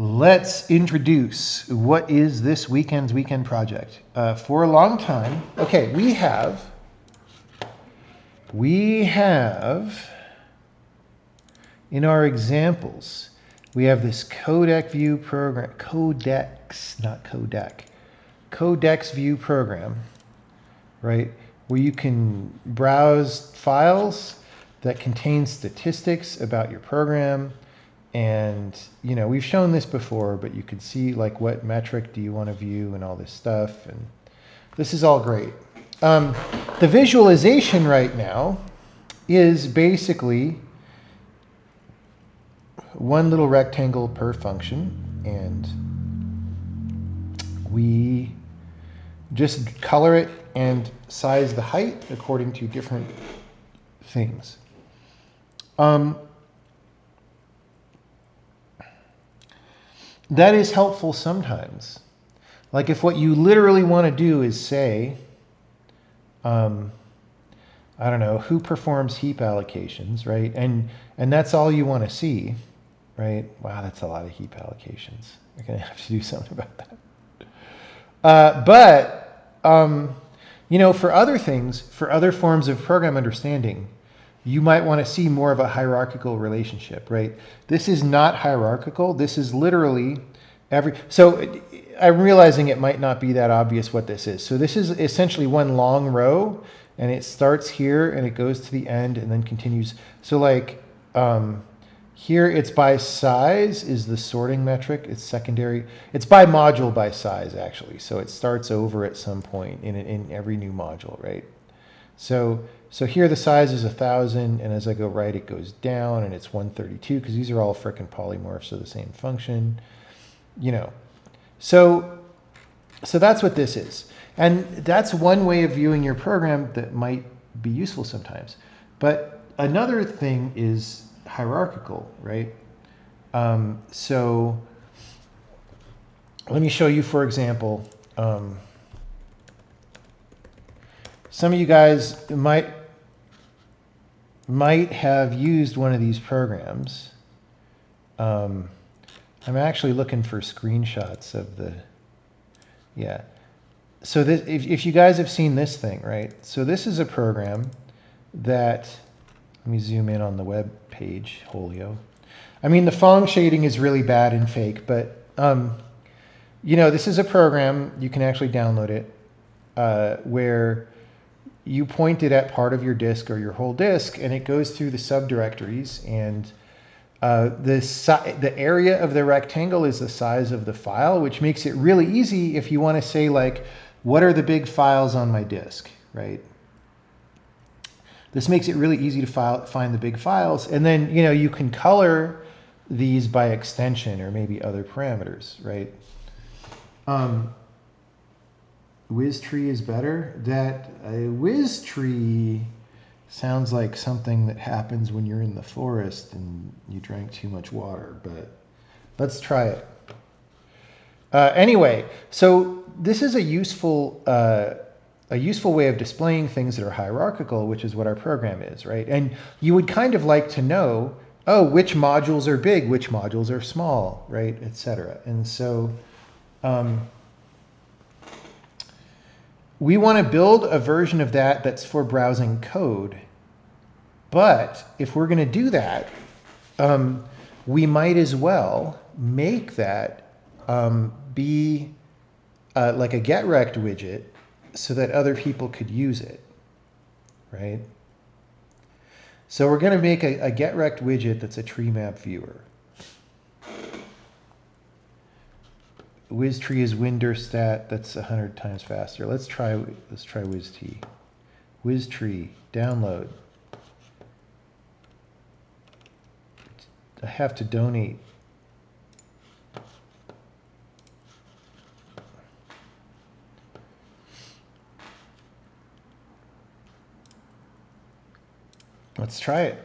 Let's introduce what is this weekend's weekend project. For a long time, okay, we have in our examples, we have this codec view program, codex, not codec, codex view program, right? Where you can browse files that contain statistics about your program. And, you know, we've shown this before, but you can see like what metric do you want to view and all this stuff. And this is all great. The visualization right now is basically one little rectangle per function. And we just color it and size the height according to different things. That is helpful sometimes. Like if what you literally want to do is say, I don't know, who performs heap allocations, right? And that's all you want to see, right? Wow, that's a lot of heap allocations. We're going to have to do something about that. You know, for other things, for other forms of program understanding, you might want to see more of a hierarchical relationship, right? This is not hierarchical. This is literally so I'm realizing it might not be that obvious what this is. So this is essentially one long row, and it starts here and it goes to the end and then continues. So like here it's by size is the sorting metric. It's secondary. It's by module by size actually. So it starts over at some point in every new module, right? So here the size is 1,000, and as I go right, it goes down, and it's 132 because these are all frickin' polymorphs of the same function, you know. So that's what this is, and that's one way of viewing your program that might be useful sometimes. But another thing is hierarchical, right? So let me show you, for example. Some of you guys might have used one of these programs. I'm actually looking for screenshots of the, yeah. So this, if you guys have seen this thing, right? So this is a program that, let me zoom in on the web page, Holio. I mean, the Phong shading is really bad and fake, but you know, this is a program, you can actually download it, where you point it at part of your disk or your whole disk, and it goes through the subdirectories, and the area of the rectangle is the size of the file, which makes it really easy if you want to say, like, what are the big files on my disk, right? This makes it really easy to find the big files, and then, you know, you can color these by extension or maybe other parameters, right? WizTree is better. That WizTree sounds like something that happens when you're in the forest and you drank too much water, but let's try it. Anyway, so this is a useful way of displaying things that are hierarchical, which is what our program is, right? And you would kind of like to know, oh, which modules are big, which modules are small, right, etc. And so we want to build a version of that that's for browsing code. But if we're going to do that, we might as well make that be like a getRect widget so that other people could use it, right? So we're going to make a getRect widget that's a Treemap Viewer. WizTree is WinDirStat. That's 100 times faster. Let's try WizT. WizTree, download. I have to donate. Let's try it.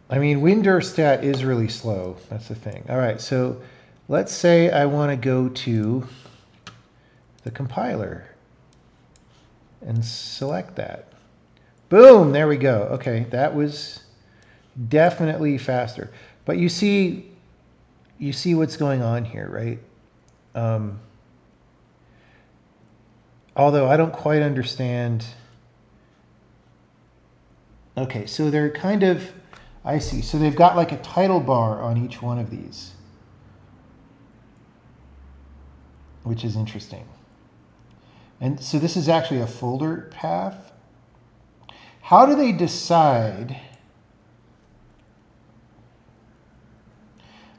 I mean, WinDirStat is really slow. That's the thing. All right, so let's say I want to go to the compiler and select that. Boom, there we go. Okay, that was definitely faster. But you see what's going on here, right? Although I don't quite understand. Okay, so they're kind of, I see. So they've got like a title bar on each one of these, which is interesting. And so this is actually a folder path. How do they decide?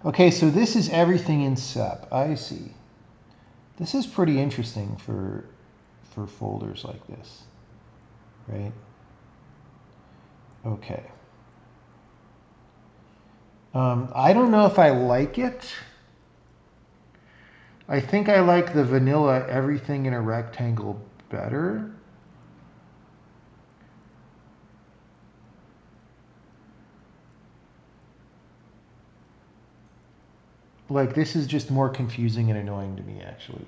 Okay, so this is everything in SEP. I see. This is pretty interesting for folders like this, right? Okay. I don't know if I like it. I think I like the vanilla everything in a rectangle better. Like, this is just more confusing and annoying to me, actually.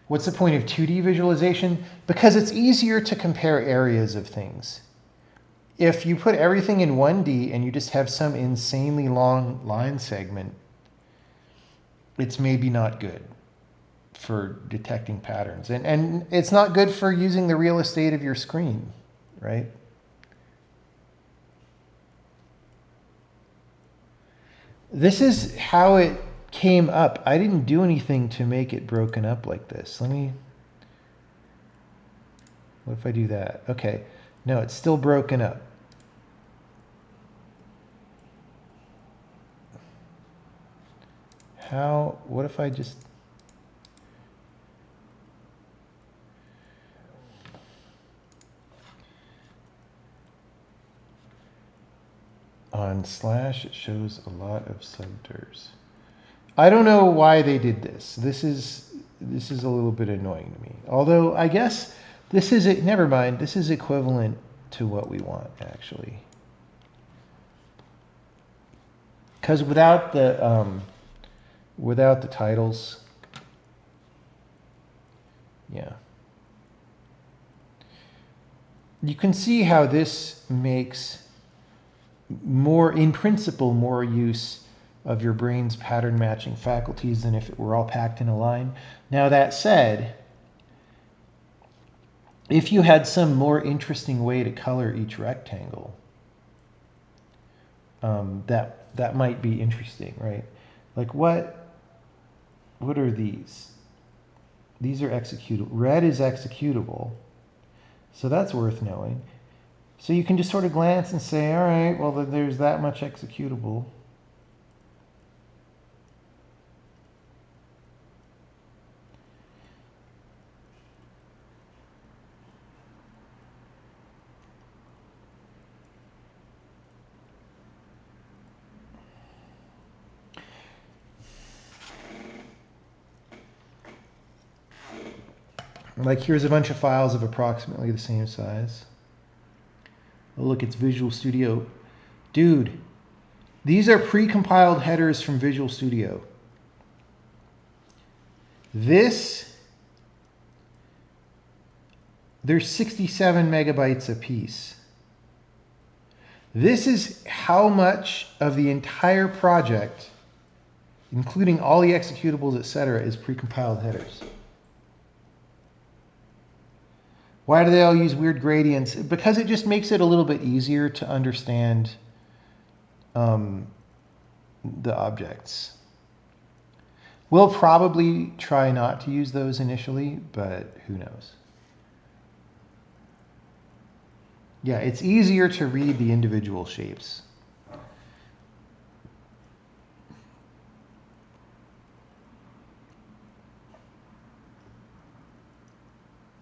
What's the point of 2D visualization? Because it's easier to compare areas of things. If you put everything in 1D and you just have some insanely long line segment, it's maybe not good for detecting patterns. And it's not good for using the real estate of your screen, right? This is how it came up. I didn't do anything to make it broken up like this. What if I do that? Okay, no, it's still broken up. What if I just, on slash, it shows a lot of subdirs. I don't know why they did this. This is a little bit annoying to me. Although I guess this is it. Never mind. This is equivalent to what we want actually. Because without the titles, yeah, you can see how this makes more, in principle, more use of your brain's pattern matching faculties than if it were all packed in a line. Now that said, if you had some more interesting way to color each rectangle, that might be interesting, right? Like what are these? These are executable. Red is executable, so that's worth knowing. So you can just sort of glance and say, all right, well, there's that much executable. Like here's a bunch of files of approximately the same size. Oh, look, it's Visual Studio. Dude, these are pre-compiled headers from Visual Studio. There's 67 megabytes a piece. This is how much of the entire project, including all the executables, etc., is pre-compiled headers. Why do they all use weird gradients? Because it just makes it a little bit easier to understand the objects. We'll probably try not to use those initially, but who knows? Yeah, it's easier to read the individual shapes.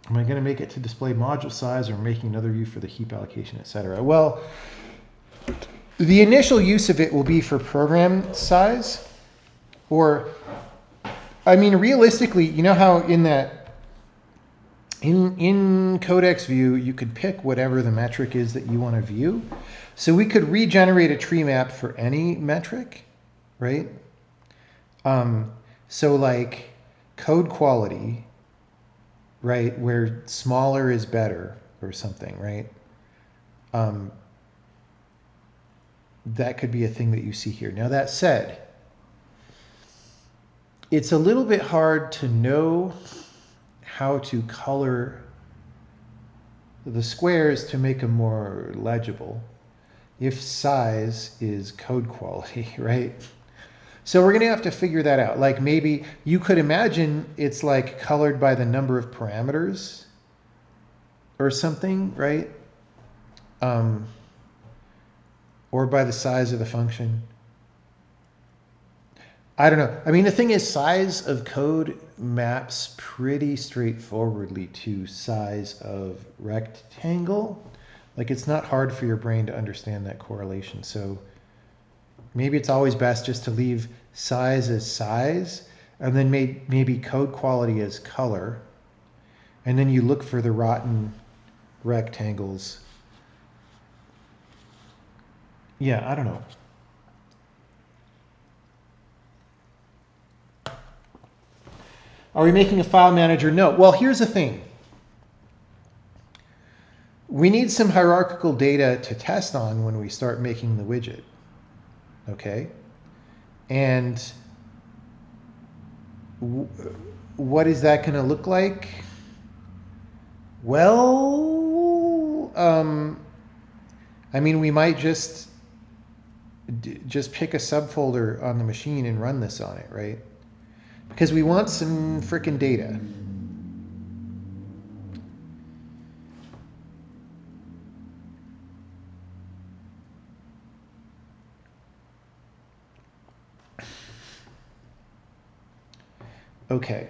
Am I going to make it to display module size, or making another view for the heap allocation, etc.? Well, the initial use of it will be for program size, or, I mean, realistically, you know how in that, in Codex View, you could pick whatever the metric is that you want to view. So we could regenerate a tree map for any metric, right? So like code quality, right, where smaller is better or something, right? That could be a thing that you see here. Now that said, it's a little bit hard to know how to color the squares to make them more legible if size is code quality, right? So we're going to have to figure that out. Like maybe you could imagine it's like colored by the number of parameters or something, right? Or by the size of the function. I don't know. I mean, the thing is, size of code maps pretty straightforwardly to size of rectangle. Like it's not hard for your brain to understand that correlation. So maybe it's always best just to leave size as size, and then maybe code quality as color. And then you look for the rotten rectangles. Yeah, I don't know. Are we making a file manager? No. Well, here's the thing. We need some hierarchical data to test on when we start making the widget. Okay? And what is that going to look like? Well, I mean, we might just pick a subfolder on the machine and run this on it, right? Because we want some frickin' data. Okay.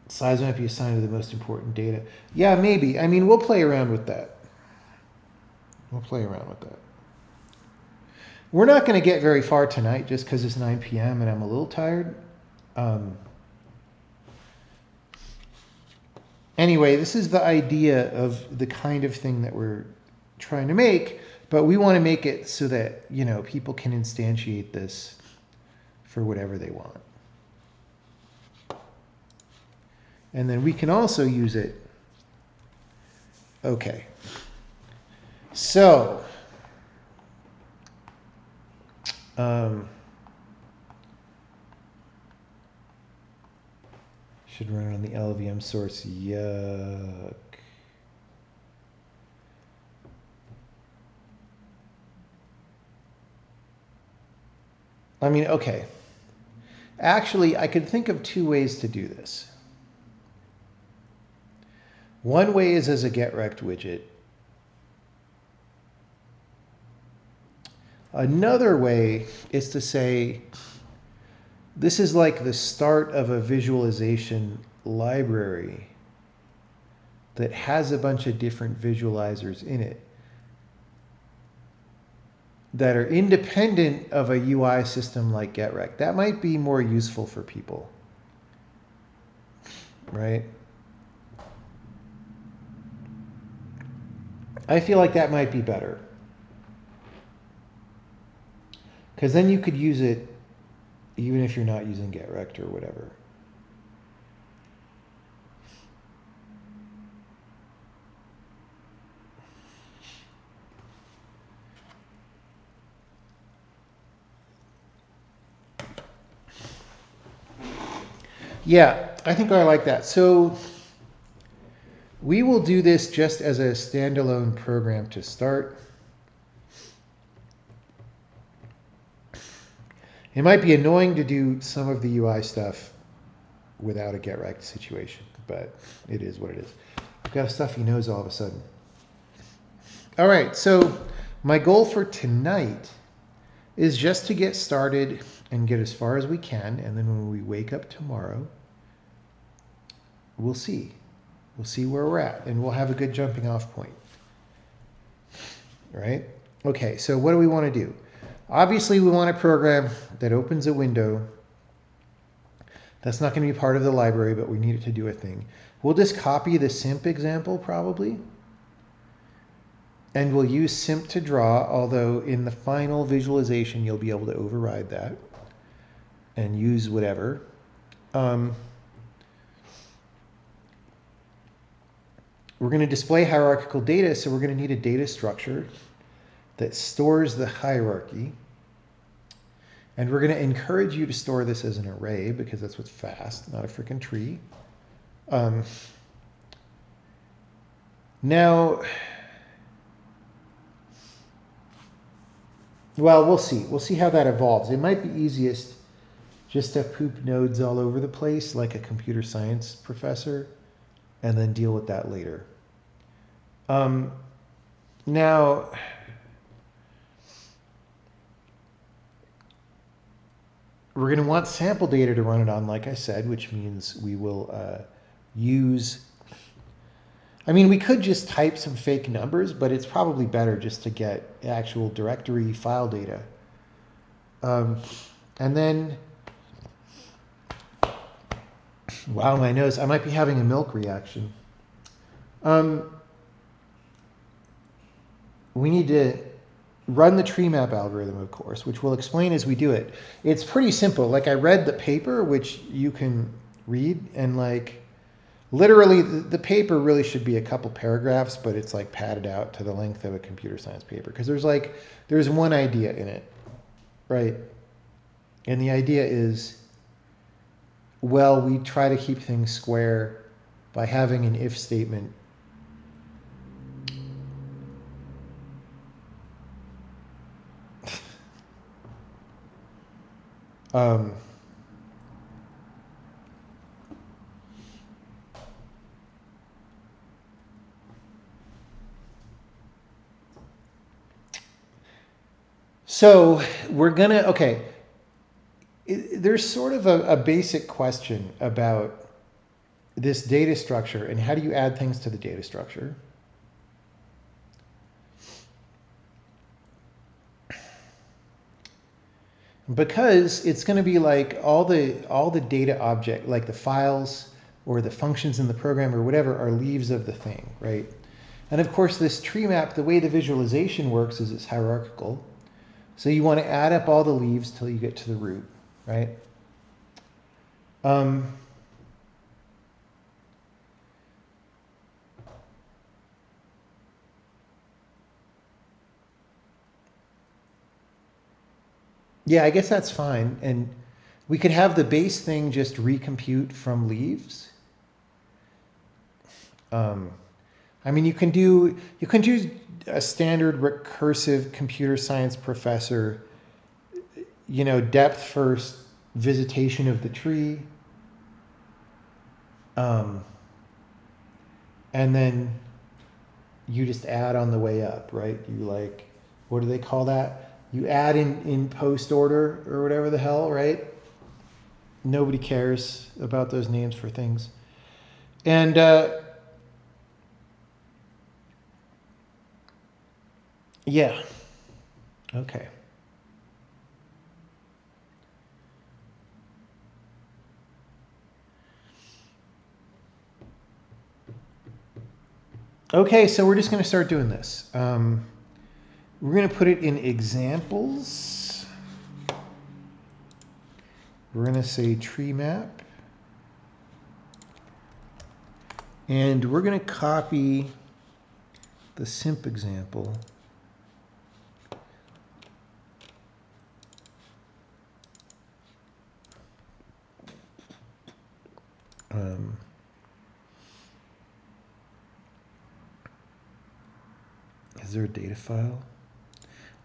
Size might be assigned to the most important data. Yeah, maybe. I mean, we'll play around with that. We'll play around with that. We're not going to get very far tonight just because it's 9 p.m. and I'm a little tired. Anyway, this is the idea of the kind of thing that we're trying to make, but we want to make it so that, you know, people can instantiate this for whatever they want. And then we can also use it. Okay. So, should run on the LVM source. Yuck. I mean, okay. Actually, I could think of two ways to do this. One way is as a getRect widget. Another way is to say, this is like the start of a visualization library that has a bunch of different visualizers in it that are independent of a UI system like getRect. That might be more useful for people, right? I feel like that might be better. Because then you could use it even if you're not using getRect or whatever. Yeah, I think I like that. So we will do this just as a standalone program to start. It might be annoying to do some of the UI stuff without a getRect situation, but it is what it is. I've got a stuffy nose all of a sudden. All right, so my goal for tonight is just to get started and get as far as we can, and then when we wake up tomorrow, we'll see. We'll see where we're at, and we'll have a good jumping off point. Right? Okay, so what do we want to do? Obviously, we want a program that opens a window. That's not going to be part of the library, but we need it to do a thing. We'll just copy the simp example, probably. And we'll use simp to draw, although in the final visualization, you'll be able to override that and use whatever. We're going to display hierarchical data, so we're going to need a data structure that stores the hierarchy. And we're going to encourage you to store this as an array because that's what's fast, not a freaking tree. Now, well, we'll see. We'll see how that evolves. It might be easiest just to poop nodes all over the place like a computer science professor and then deal with that later. Now, we're going to want sample data to run it on, like I said, which means we will use... I mean, we could just type some fake numbers, but it's probably better just to get actual directory file data. And then... Wow, my nose. I might be having a milk reaction. We need to run the Treemap algorithm, of course, which we'll explain as we do it. It's pretty simple. Like, I read the paper, which you can read, and like literally the paper really should be a couple paragraphs, but it's like padded out to the length of a computer science paper because there's one idea in it, right? And the idea is, well, we try to keep things square by having an if statement. So we're gonna, okay, there's sort of a basic question about this data structure and how do you add things to the data structure? Because it's going to be like all the data object, like the files or the functions in the program or whatever, are leaves of the thing, right? And of course, this tree map, the way the visualization works is it's hierarchical. So you want to add up all the leaves till you get to the root, right? Yeah, I guess that's fine. And we could have the base thing just recompute from leaves. I mean, you can do a standard recursive computer science professor, you know, depth first visitation of the tree. And then you just add on the way up, right? You like, what do they call that? You add in post order or whatever the hell, right? Nobody cares about those names for things. And yeah, okay. Okay, so we're just going to start doing this. We're going to put it in examples. We're going to say tree map. And we're going to copy the simp example. Is there a data file?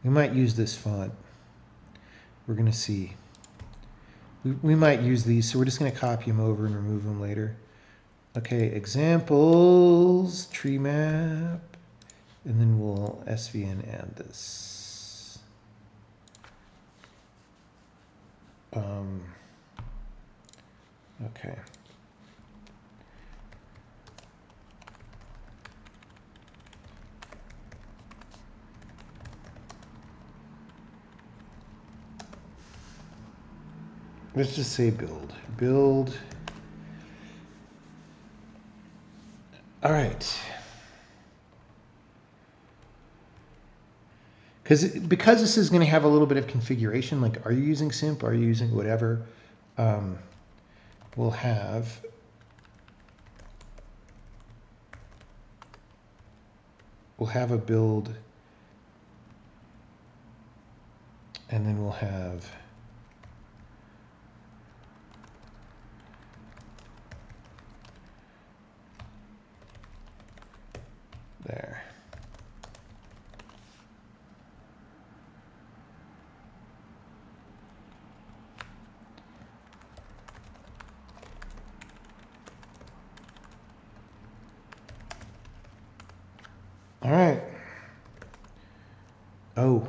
We might use this font. We're going to see. We might use these, so we're just going to copy them over and remove them later. Okay, examples, tree map, and then we'll SVN add this. Okay. Let's just say build. Build. All right. because this is going to have a little bit of configuration, like are you using simp, are you using whatever, we'll have a build, and then we'll have there. All right. Oh.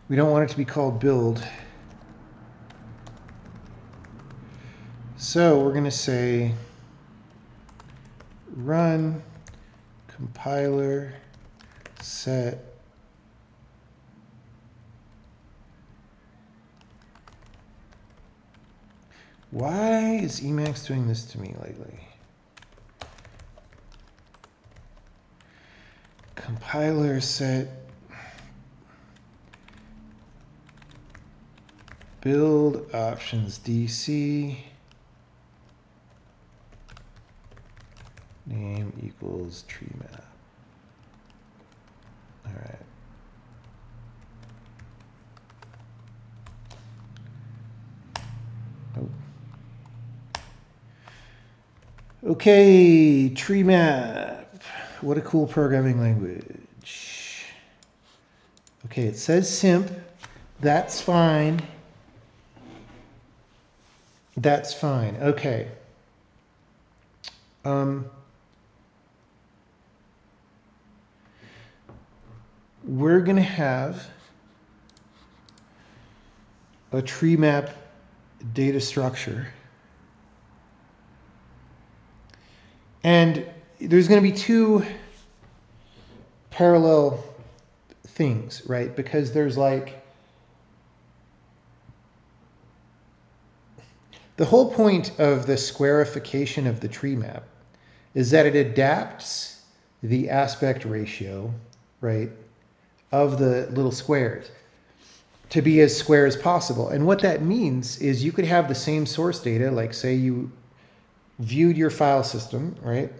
We don't want it to be called build. So we're going to say run compiler set Why is Emacs doing this to me lately? Compiler set build options DC name equals Treemap. All right. Oh. Okay, Treemap. What a cool programming language. Okay, it says simp. That's fine. That's fine. Okay. We're going to have a Treemap data structure. And there's going to be two parallel things, right? Because there's like, the whole point of the squarification of the tree map is that it adapts the aspect ratio, right, of the little squares to be as square as possible. And what that means is you could have the same source data, like say you viewed your file system, right?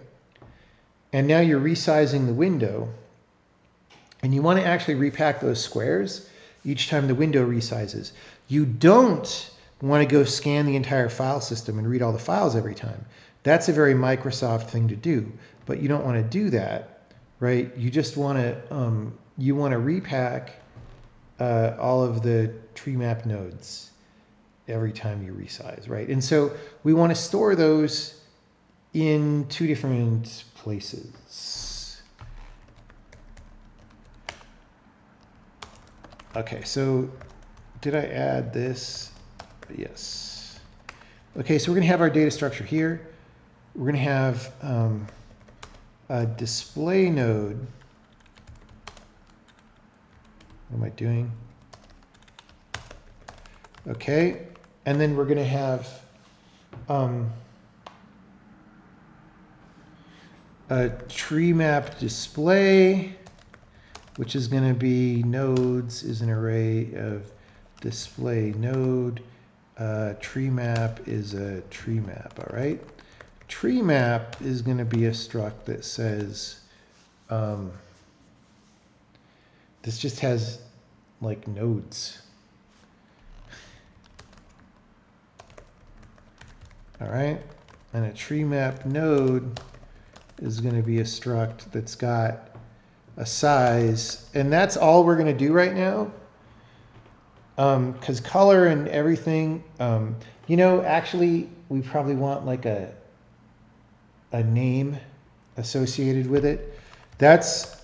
And now you're resizing the window and you want to actually repack those squares each time the window resizes. You don't want to go scan the entire file system and read all the files every time. That's a very Microsoft thing to do, but you don't want to do that, right? You just want to, you want to repack all of the Treemap nodes every time you resize, right? And so we want to store those in two different places. Okay, so did I add this? Yes. Okay, so we're going to have our data structure here. We're going to have a display node. What am I doing? Okay, and then we're going to have a Treemap display, which is going to be nodes is an array of display node. Treemap is a Treemap, all right? Treemap is going to be a struct that says, this just has like nodes. All right, and a Treemap node is going to be a struct that's got a size, and that's all we're going to do right now. Because color and everything, you know, actually we probably want like a name associated with it. That's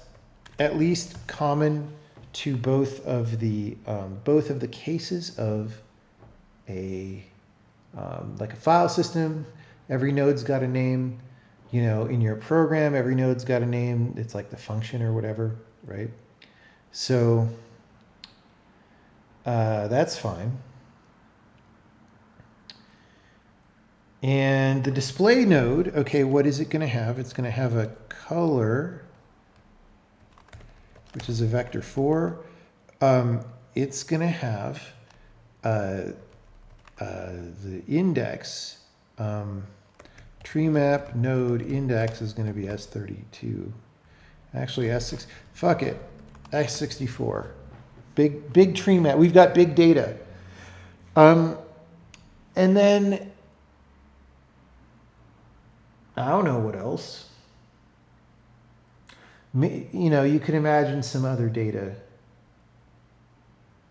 at least common to both of the cases of a like a file system. Every node's got a name. You know, in your program, every node's got a name. It's like the function or whatever, right? So that's fine. And the display node, okay, what is it going to have? It's going to have a color which is a vector 4, it's going to have the index, Treemap node index is going to be S32. Actually, S6, fuck it, S64. Big Treemap. We've got big data. And then, I don't know what else. You know, you could imagine some other data,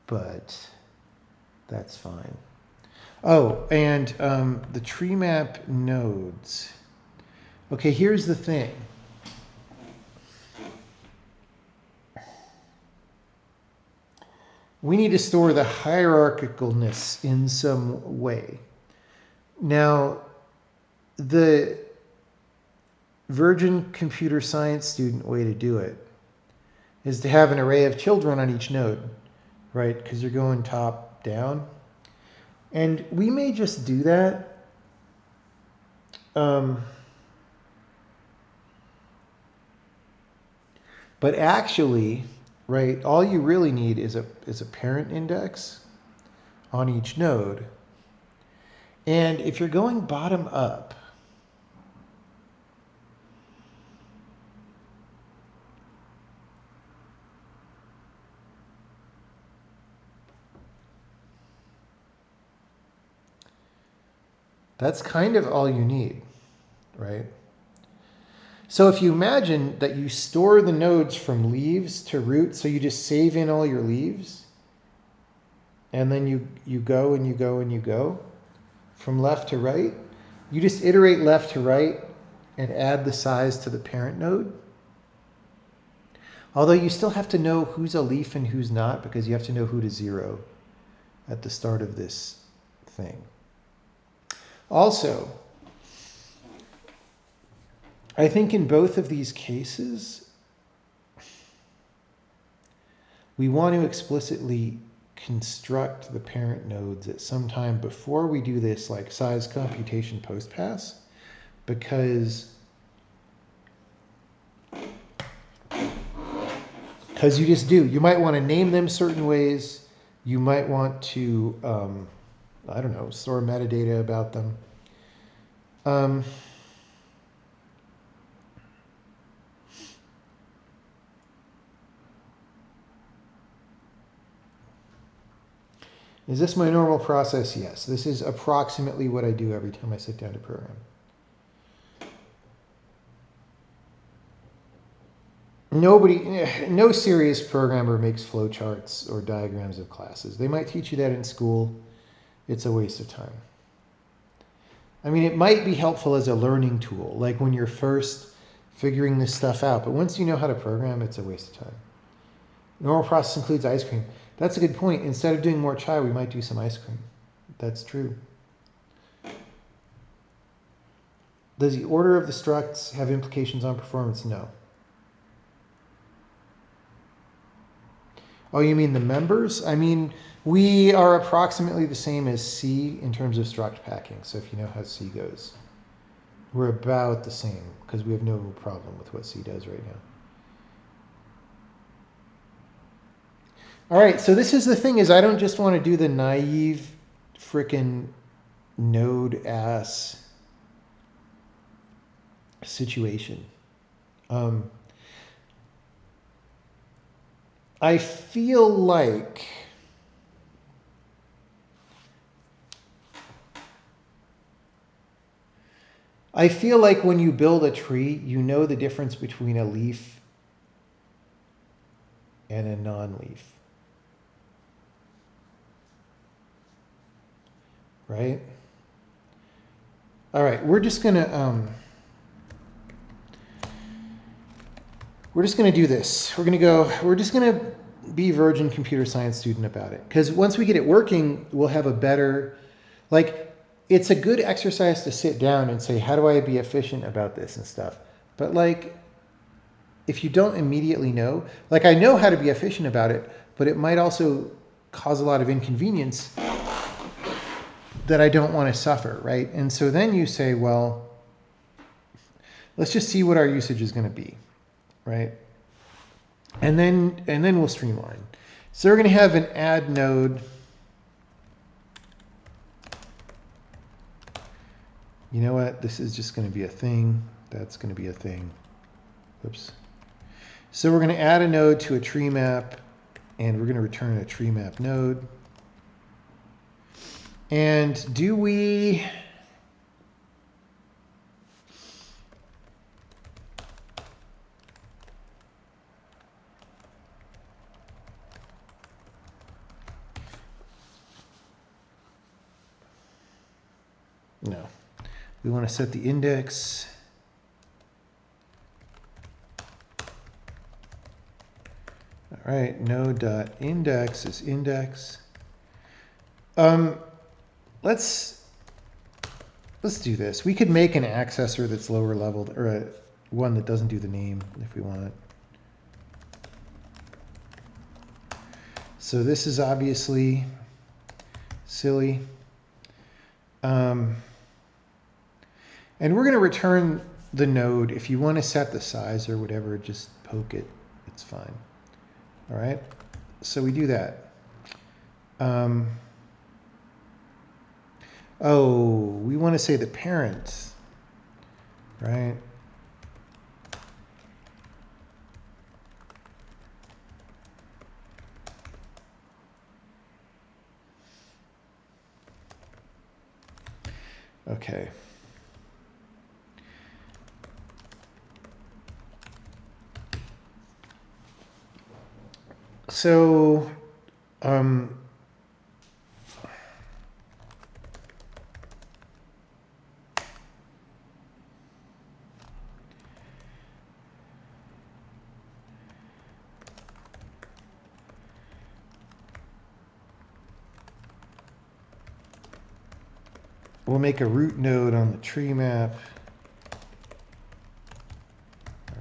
but that's fine. Oh, and the Treemap nodes. Okay, here's the thing. We need to store the hierarchicalness in some way. Now, the virgin computer science student way to do it is to have an array of children on each node, right? Because you're going top down. And we may just do that. But actually, right, all you really need is a parent index on each node. And if you're going bottom up, that's kind of all you need, right? So if you imagine that you store the nodes from leaves to root, so you just save in all your leaves, and then you go and you go and you go from left to right, you just iterate left to right and add the size to the parent node. Although you still have to know who's a leaf and who's not, because you have to know who to zero at the start of this thing. Also, I think in both of these cases, we want to explicitly construct the parent nodes at some time before we do this like size computation post pass, because you just do. You might want to name them certain ways. You might want to, I don't know, store metadata about them. Is this my normal process? Yes. This is approximately what I do every time I sit down to program. No serious programmer makes flowcharts or diagrams of classes. They might teach you that in school. It's a waste of time. I mean, it might be helpful as a learning tool, like when you're first figuring this stuff out. But once you know how to program, it's a waste of time. Normal process includes ice cream. That's a good point. Instead of doing more chai, we might do some ice cream. That's true. Does the order of the structs have implications on performance? No. Oh, you mean the members? I mean, we are approximately the same as C in terms of struct packing. So if you know how C goes, we're about the same because we have no problem with what C does right now. All right, so this is the thing is I don't just want to do the naive frickin' node ass situation. I feel like when you build a tree, you know the difference between a leaf and a non-leaf. Right? All right, we're just gonna do this. We're just gonna be virgin computer science student about it. Because once we get it working, we'll have a better, like, it's a good exercise to sit down and say, how do I be efficient about this and stuff? But like, if you don't immediately know, like I know how to be efficient about it, but it might also cause a lot of inconvenience that I don't want to suffer, right? And so then you say, well, let's just see what our usage is going to be, right? and then we'll streamline. So we're going to have an add node. You know what? This is just going to be a thing. That's going to be a thing. Oops. So we're going to add a node to a tree map, and we're going to return a tree map node. And do we... No. We want to set the index. All right, node.index is index. Let's do this. We could make an accessor that's lower leveled, or one that doesn't do the name if we want. So this is obviously silly. And we're going to return the node. If you want to set the size or whatever, just poke it. It's fine. All right. So we do that. Oh, we want to say the parent, right? Okay. So, we'll make a root node on the tree map.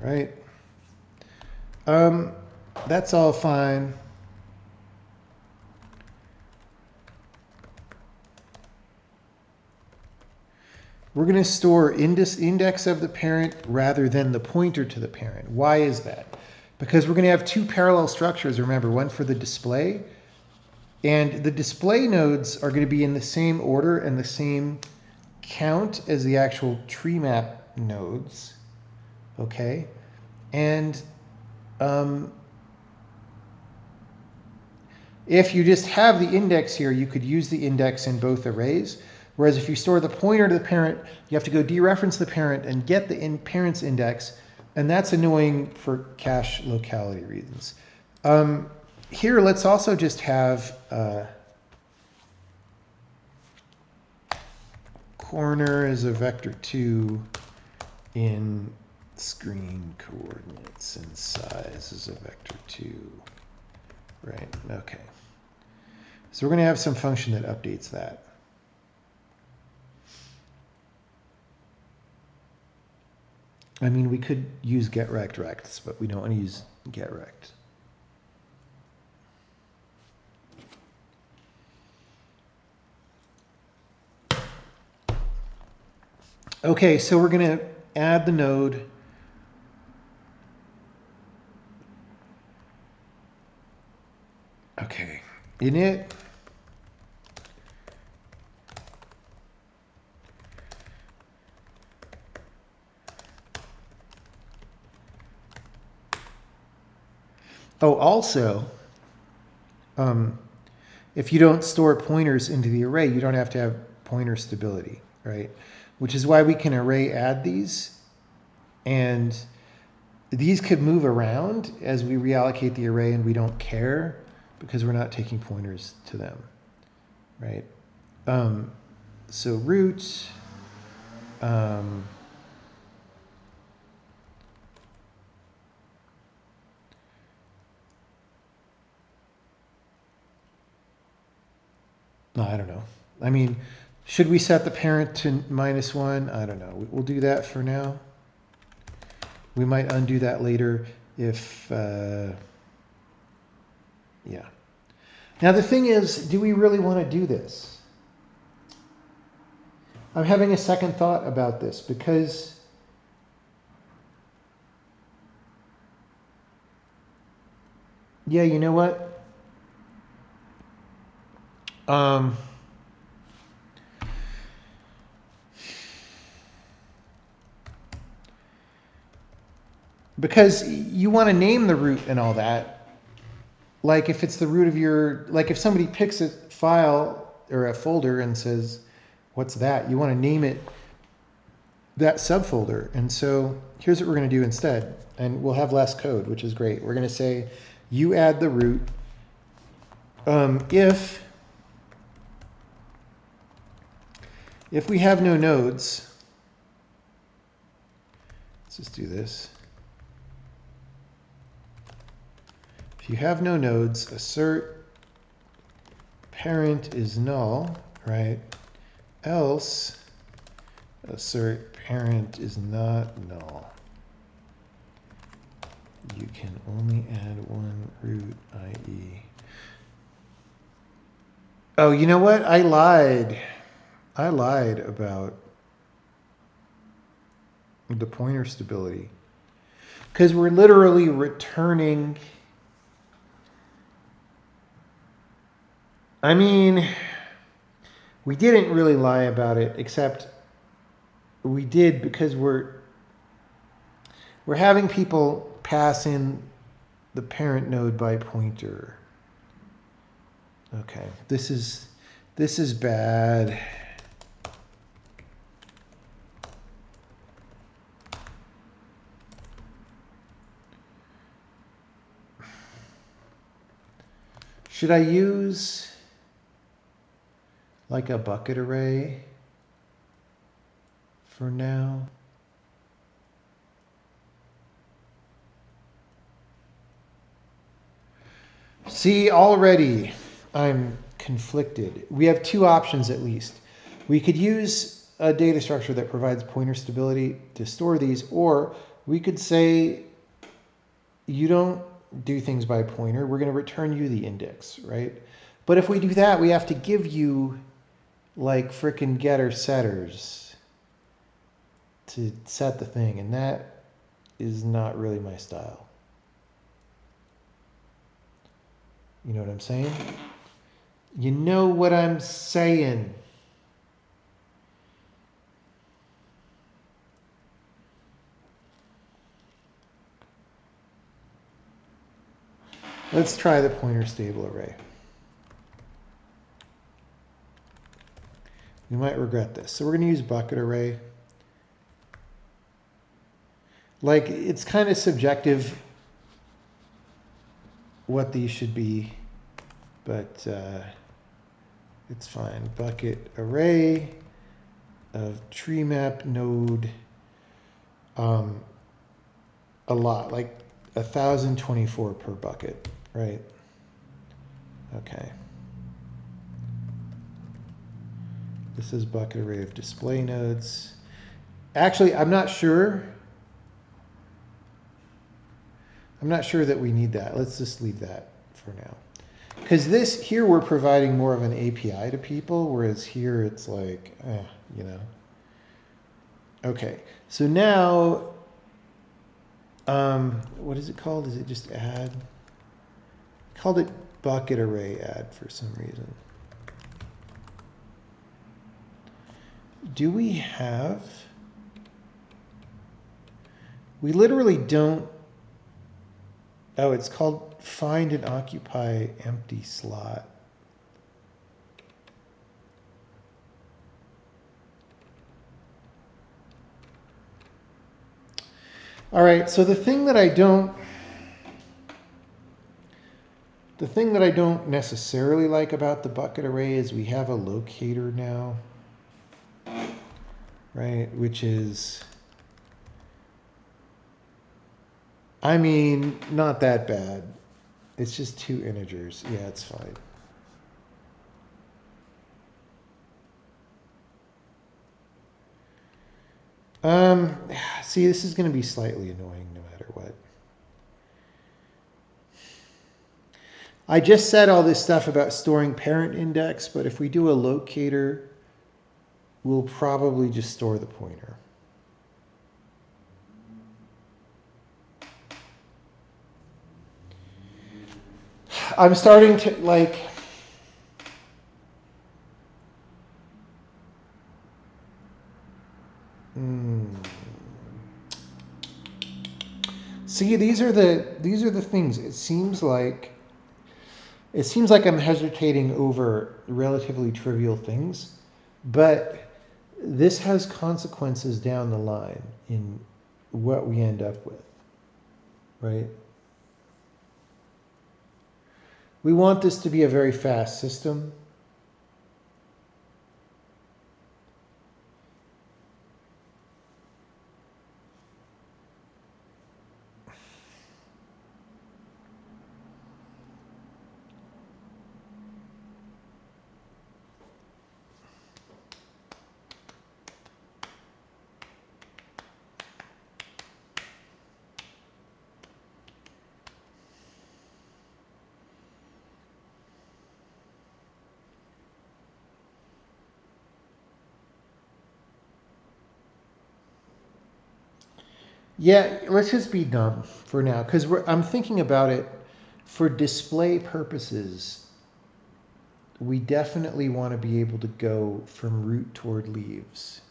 All right. That's all fine. We're going to store index of the parent rather than the pointer to the parent. Why is that? Because we're going to have two parallel structures, remember, one for the display, and the display nodes are going to be in the same order and the same count as the actual tree map nodes, okay? And if you just have the index here, you could use the index in both arrays. Whereas if you store the pointer to the parent, you have to go dereference the parent and get the parent's index. And that's annoying for cache locality reasons. Here, let's also just have corner as a vector 2 in screen coordinates and size as a vector 2. Right, okay. So we're going to have some function that updates that. I mean, we could use getRectRects, but we don't want to use getRect. Okay, so we're going to add the node. Okay, init. Oh, also, if you don't store pointers into the array, you don't have to have pointer stability, right? Which is why we can array add these, and these could move around as we reallocate the array, and we don't care because we're not taking pointers to them, right? So root, no, I don't know. I mean, should we set the parent to -1? I don't know. We'll do that for now. We might undo that later if, yeah. Now the thing is, do we really want to do this? I'm having a second thought about this because Yeah, you know what? Because you want to name the root and all that. Like if it's the root of your, like if somebody picks a file or a folder and says, what's that? You want to name it that subfolder. And so here's what we're going to do instead. And we'll have less code, which is great. We're going to say, you add the root if we have no nodes. Let's just do this. If you have no nodes, assert parent is null, right? Else assert parent is not null. You can only add one root, i.e. Oh, you know what? I lied. I lied about the pointer stability. Because we're literally returning. I mean, we didn't really lie about it, except we did because we're having people pass in the parent node by pointer. Okay, this is bad. Should I use like a bucket array for now? See, already I'm conflicted. We have two options at least. We could use a data structure that provides pointer stability to store these, or we could say you don't do things by pointer. We're going to return you the index, right? But if we do that, we have to give you like frickin' getter setters to set the thing, and that is not really my style. You know what I'm saying? You know what I'm saying. Let's try the pointer stable array. We might regret this. So we're going to use bucket array. Like, it's kind of subjective what these should be, but it's fine. Bucket array of Treemap node, a lot, like 1,024 per bucket, right? Okay. This is bucket array of display nodes. Actually, I'm not sure. I'm not sure that we need that. Let's just leave that for now. Because this here, we're providing more of an API to people, whereas here it's like, you know. Okay, so now, what is it called? Is it just add? I called it bucket array add for some reason. Do we have? We literally don't. Oh, it's called find and occupy empty slot. All right, so the thing that I don't necessarily like about the bucket array is we have a locator now, right? Which is, I mean, not that bad. It's just two integers. Yeah, it's fine. See, this is going to be slightly annoying no matter what. I just said all this stuff about storing parent index, but if we do a locator, we'll probably just store the pointer. I'm starting to like. See, these are the things. It seems like I'm hesitating over relatively trivial things, but this has consequences down the line in what we end up with, right? We want this to be a very fast system. Yeah, let's just be dumb for now, because I'm thinking about it for display purposes. We definitely want to be able to go from root toward leaves,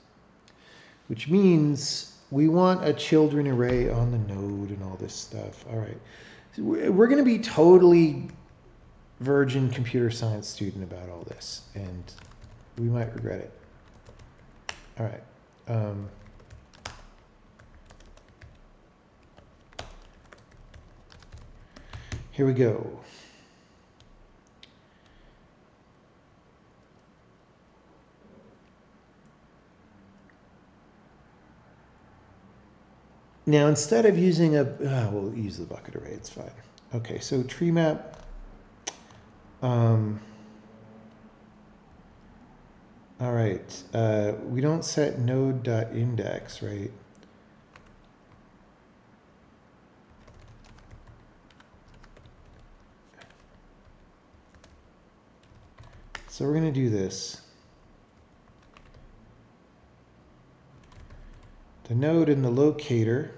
which means we want a children array on the node and all this stuff. All right. We're going to be totally virgin computer science student about all this, and we might regret it. All right. Here we go. Now, instead of using we'll use the bucket array, it's fine. Okay, so Treemap. All right, we don't set node.index, right? So we're going to do this. The node and the locator.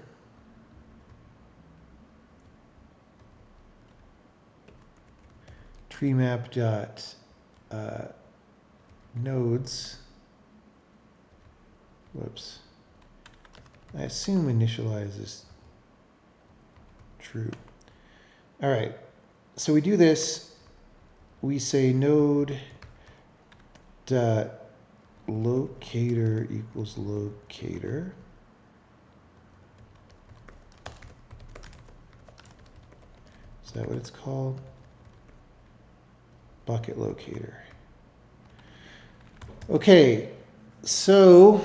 Treemap dot nodes. Whoops. I assume initialize is true. All right. So we do this. We say node dot locator equals locator. Is that what it's called? Bucket locator. Okay, so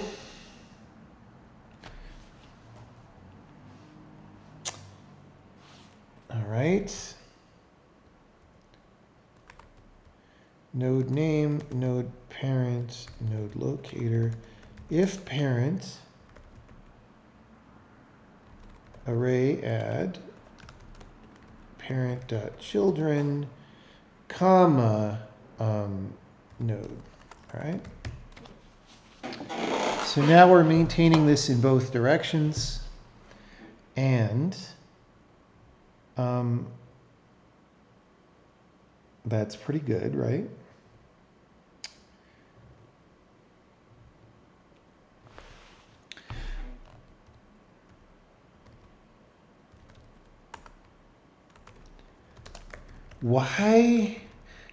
all right. Node name, node parent, node locator. If parent, array add parent.children, comma, node. All right. So now we're maintaining this in both directions, and that's pretty good, right? Why?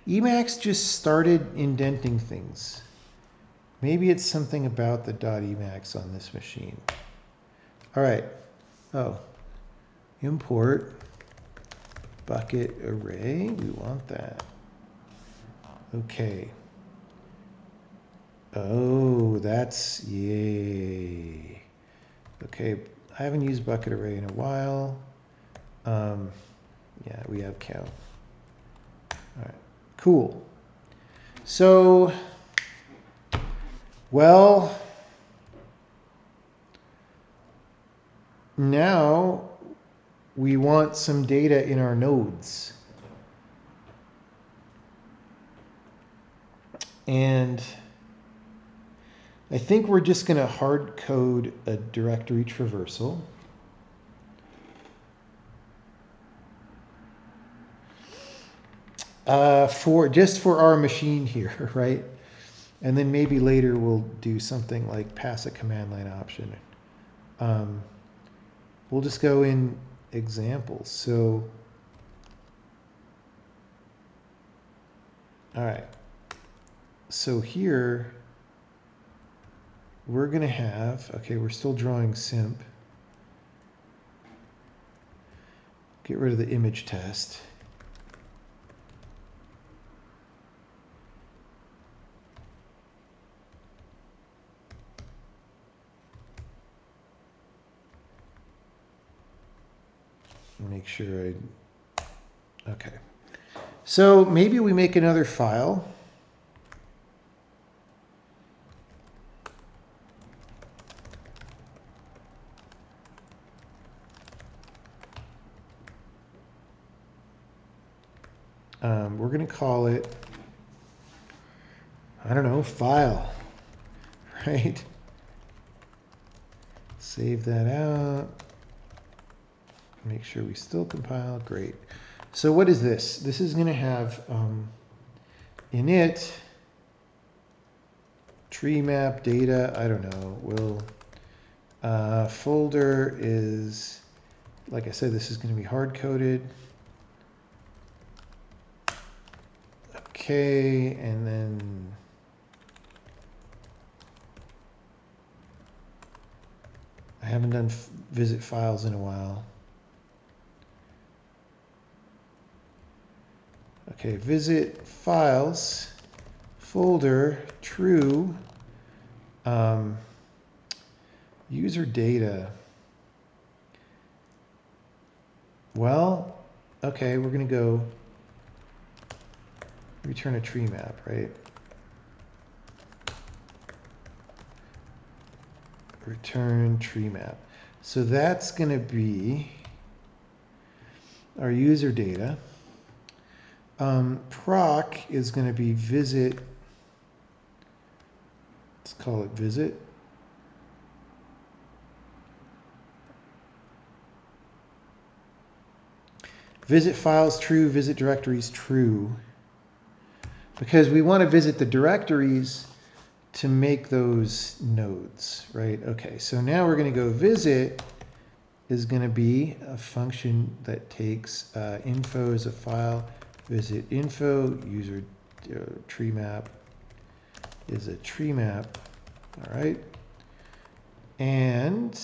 Emacs just started indenting things. Maybe it's something about the .emacs on this machine. All right. Oh, import bucket array. We want that. Okay. Oh, that's yay. Okay, I haven't used bucket array in a while. Yeah, we have count. All right, cool. So, well, now we want some data in our nodes. And I think we're just going to hard code a directory traversal. Just for our machine here, right? And then maybe later we'll do something like pass a command line option. We'll just go in examples. So, all right. So here we're going to have, okay, we're still drawing simp. Get rid of the image test. Make sure okay. So maybe we make another file. We're going to call it, I don't know, file, right? Save that out. Make sure we still compile. Great. So what is this? This is going to have init treemap data. I don't know. Folder is, like I said, this is going to be hard coded. Okay, and then I haven't done visit files in a while. Okay, visit files, folder, true, user data. Well, okay, we're going to go return a tree map, right? Return tree map. So that's going to be our user data. Proc is going to be visit. Let's call it visit. Visit files true, visit directories true. Because we want to visit the directories to make those nodes, right? Okay, so now we're going to go visit is going to be a function that takes info as a file, visit info, user tree map is a tree map, all right? And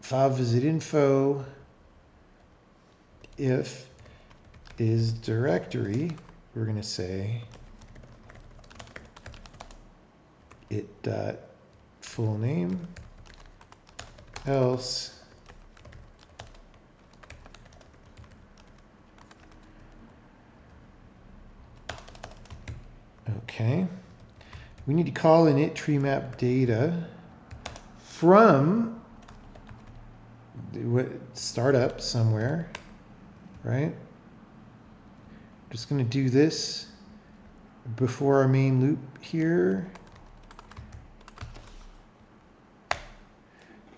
file visit info if is directory, we're going to say it dot full name, else okay. We need to call init treemap data from startup somewhere, right? Just going to do this before our main loop here.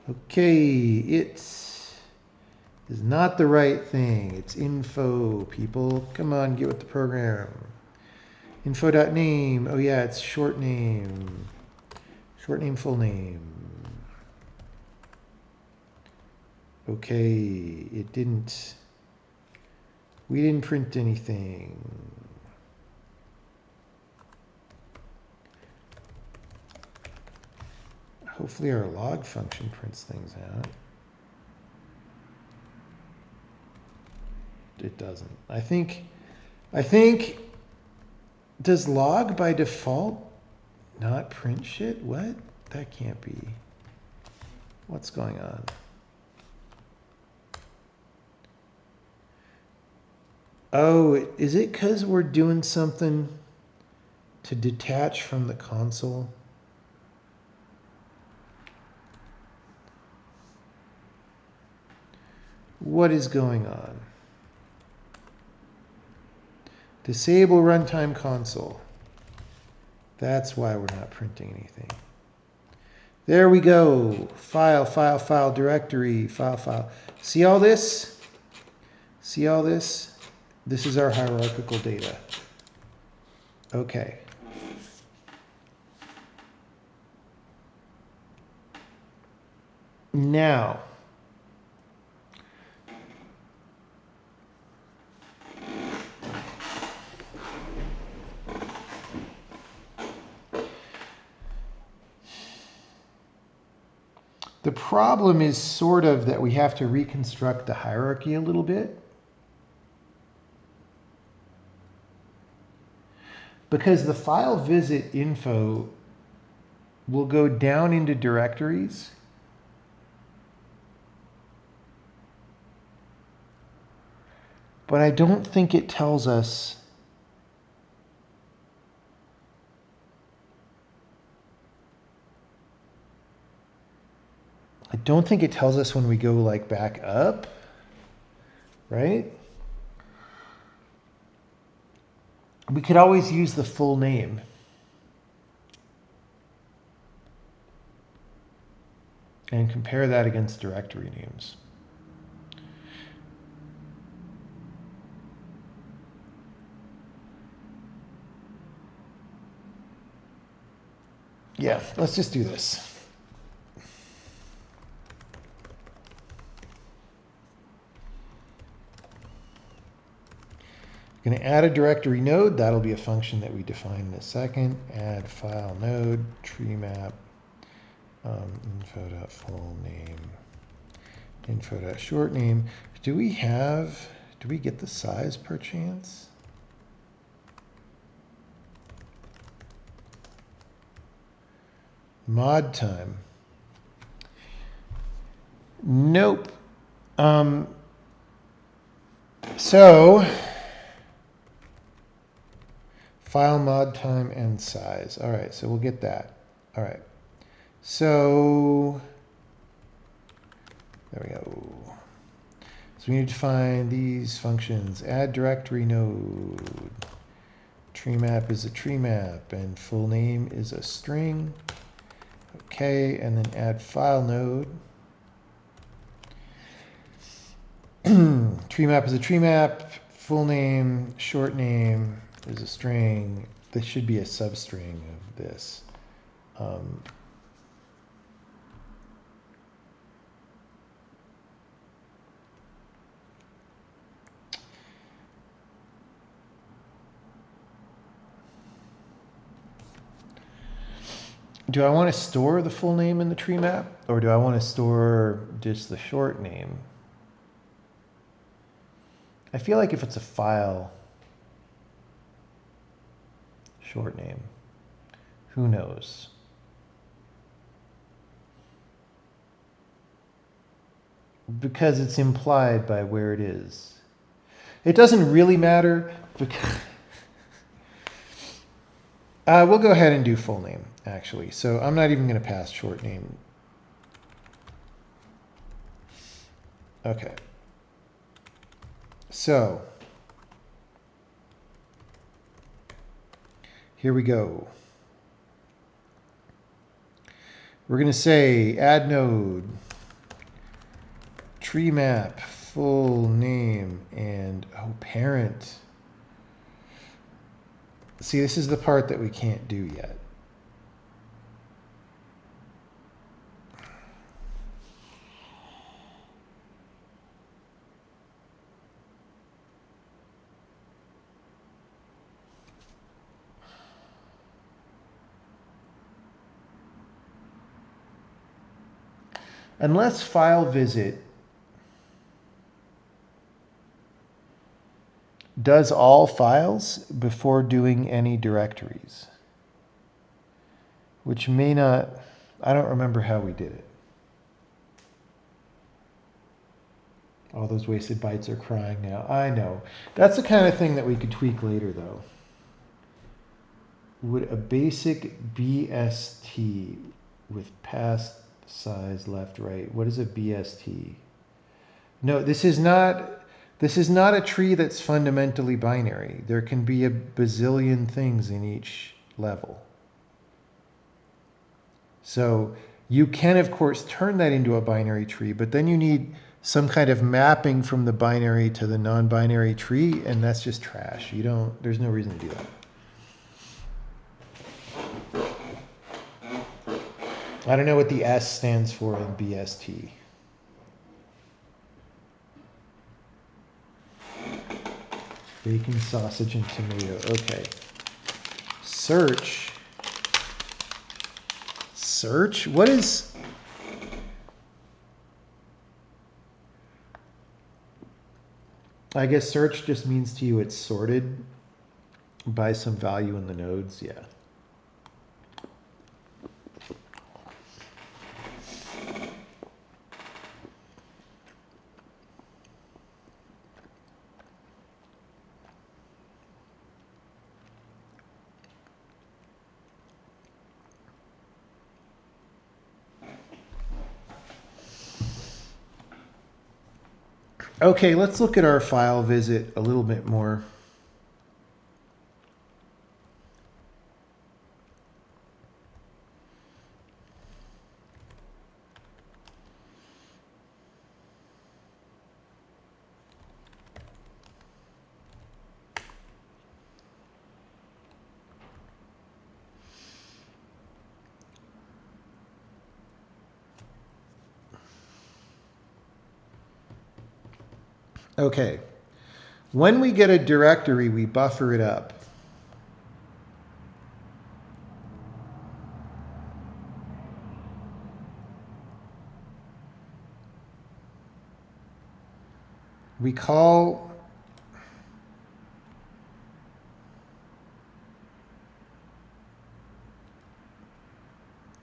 Okay, it is not the right thing. It's info, people. Come on, get with the program. Info.name. Oh yeah, it's short name. Short name, full name. Okay, it didn't. We didn't print anything. Hopefully our log function prints things out. It doesn't. I think, does log by default not print shit? What? That can't be. What's going on? Oh, is it because we're doing something to detach from the console? What is going on? Disable runtime console. That's why we're not printing anything. There we go. File, file, file, directory, file, file. See all this? See all this? This is our hierarchical data. Okay. Now, the problem is sort of that we have to reconstruct the hierarchy a little bit. Because the file visit info will go down into directories. But I don't think it tells us when we go like back up, right? We could always use the full name. And compare that against directory names. Yeah, let's just do this. I'm going to add a directory node. That'll be a function that we define in a second. Add file node, treemap, info.fullname, info.shortname. Do we get the size per chance? Mod time. Nope. So file mod time and size. All right, so we'll get that. All right. So there we go. So we need to find these functions. Add directory node. Treemap is a treemap and full name is a string. Okay, and then add file node. Treemap is a treemap, full name, short name is a string. This should be a substring of this. Do I want to store the full name in the treemap, or do I want to store just the short name? I feel like if it's a file, short name, who knows? Because it's implied by where it is. It doesn't really matter because we'll go ahead and do full name, actually. So I'm not even going to pass short name. Okay. So here we go. We're going to say add node, treemap, full name, and parent. See, this is the part that we can't do yet. Unless file visit does all files before doing any directories, which may not, I don't remember how we did it. All those wasted bytes are crying now. I know. That's the kind of thing that we could tweak later, though. Would a basic BST with past size left, right? What is a BST? No, this is not a tree that's fundamentally binary. There can be a bazillion things in each level. So You can, of course, turn that into a binary tree, but then you need some kind of mapping from the binary to the non-binary tree, and that's just trash. There's no reason to do that. I don't know what the S stands for in BST. Bacon, sausage, and tomato. Okay. Search. Search? What is... I guess search just means to you it's sorted by some value in the nodes. Yeah. Okay, let's look at our file visit a little bit more. Okay, when we get a directory, we buffer it up. We call...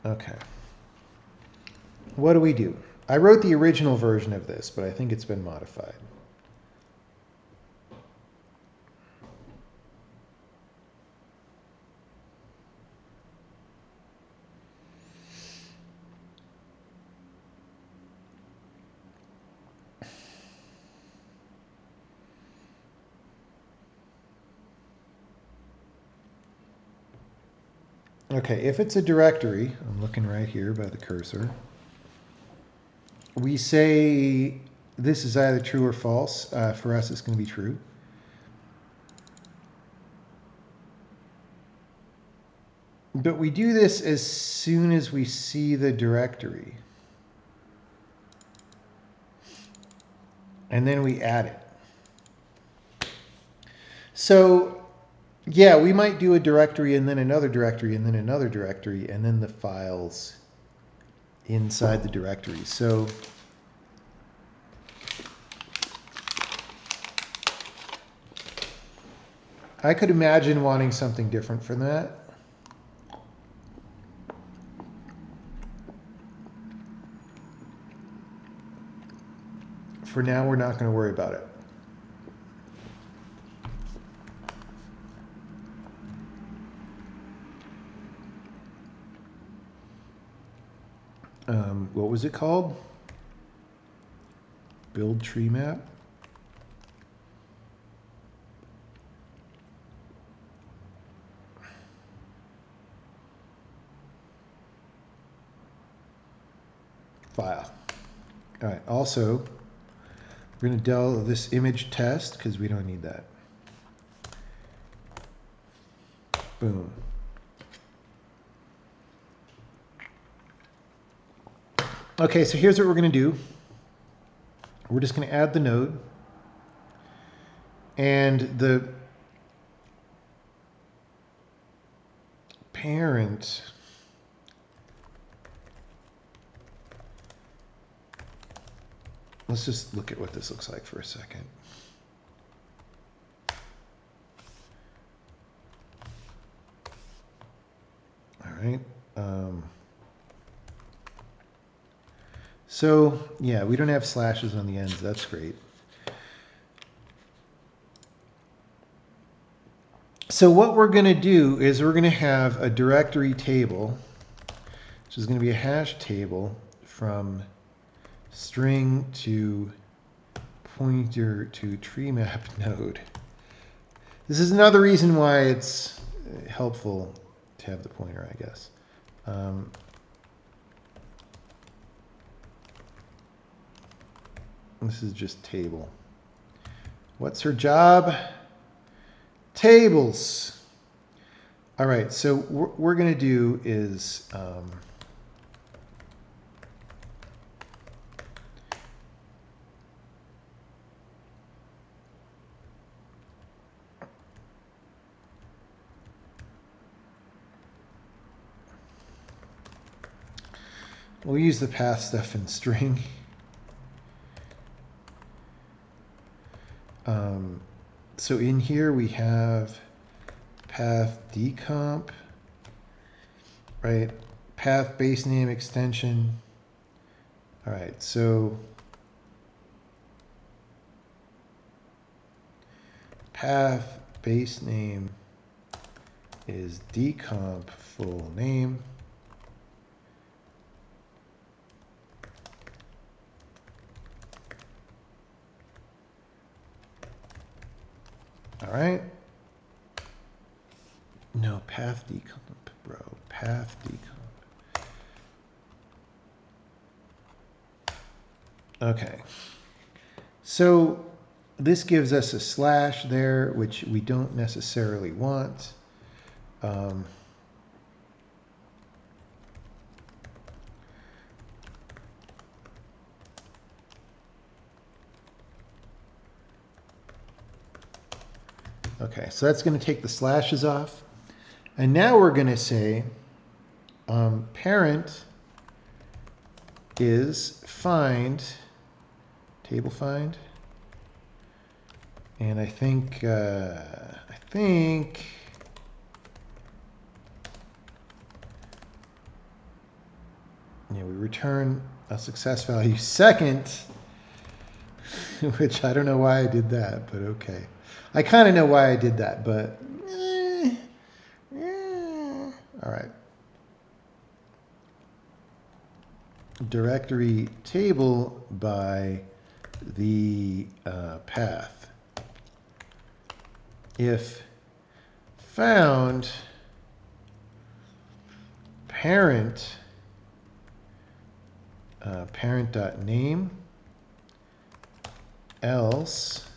Okay. What do we do? I wrote the original version of this, but I think it's been modified. Okay, if it's a directory, I'm looking right here by the cursor, we say this is either true or false. For us, it's going to be true. But we do this as soon as we see the directory. And then we add it. So, yeah, we might do a directory and then another directory and then another directory and then the files inside the directory. So I could imagine wanting something different from that. For now, we're not going to worry about it. What was it called? Build tree map. File. All right. Also, we're going to del this image test because we don't need that. Boom. Okay, so here's what we're going to do. We're just going to add the node. And the parent let's just look at what this looks like for a second. All right. So, yeah, we don't have slashes on the ends. That's great. So what we're going to do is we're going to have a directory table, which is going to be a hash table from string to pointer to Treemap node. This is another reason why it's helpful to have the pointer, I guess. This is just table. What's her job? Tables. All right, so what we're going to do is we'll use the path stuff in string. So in here we have path decomp, right? Path base name extension. All right, so path base name is decomp full name. All right. No, path decomp, bro. Path decomp. Okay. So this gives us a slash there, which we don't necessarily want. Okay, so that's going to take the slashes off. And now we're going to say parent is find, table find. And I think yeah, we return a success value second, which I don't know why I did that, but okay. I kind of know why I did that, but all right. Directory table by the path. If found parent parent.name else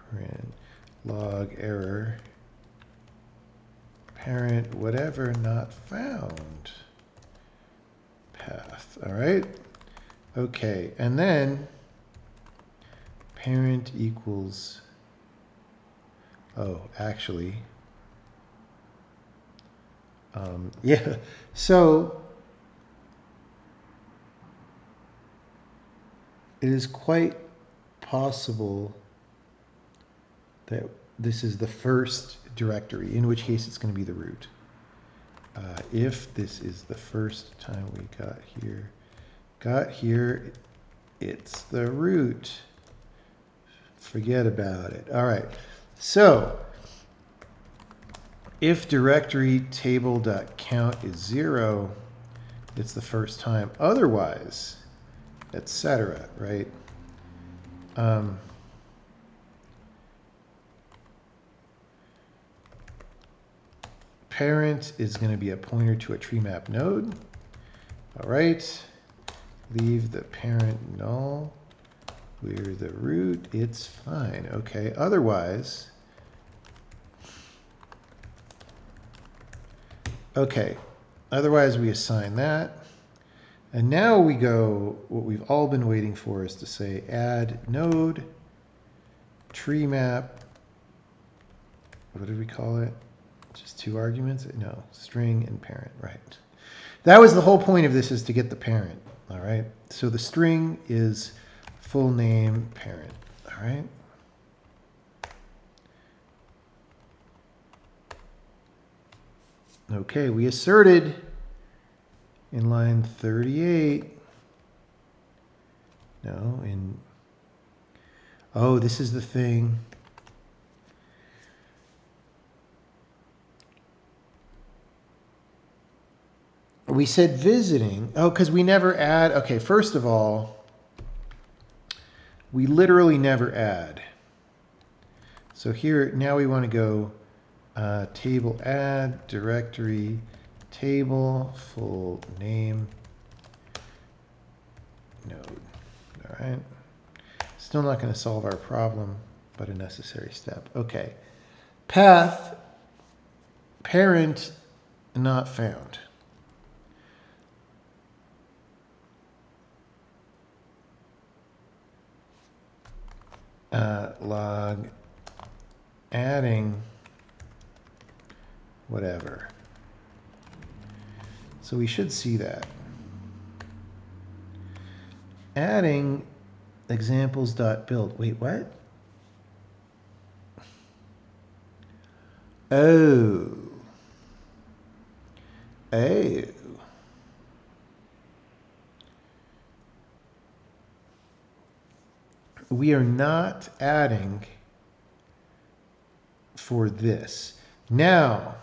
print log error parent whatever not found path. All right. Okay, and then parent equals, oh, actually, yeah, so it is quite possible that this is the first directory, in which case it's going to be the root. If this is the first time we got here, it's the root. Forget about it. All right, so if directory table.count is 0, it's the first time. Otherwise, etc. Right? Parent is going to be a pointer to a Treemap node. All right. Leave the parent null. We're the root. It's fine. Okay. Otherwise, okay. Otherwise, we assign that. And now we go, what we've all been waiting for is to say add node Treemap. What did we call it? Just 2 arguments? No, string and parent, right. That was the whole point of this, is to get the parent, all right? So the string is full name parent, all right? Okay, we asserted in line 38, no, oh, this is the thing. We said visiting. Oh, because we never add. Okay, first of all, we literally never add. So here, now we want to go table add, directory, table, full name, node. All right. Still not going to solve our problem, but a necessary step. Okay. Path, parent not found. Log adding whatever. So we should see that. Adding examples.build. Wait, what? Oh. Oh. We are not adding for this. Now,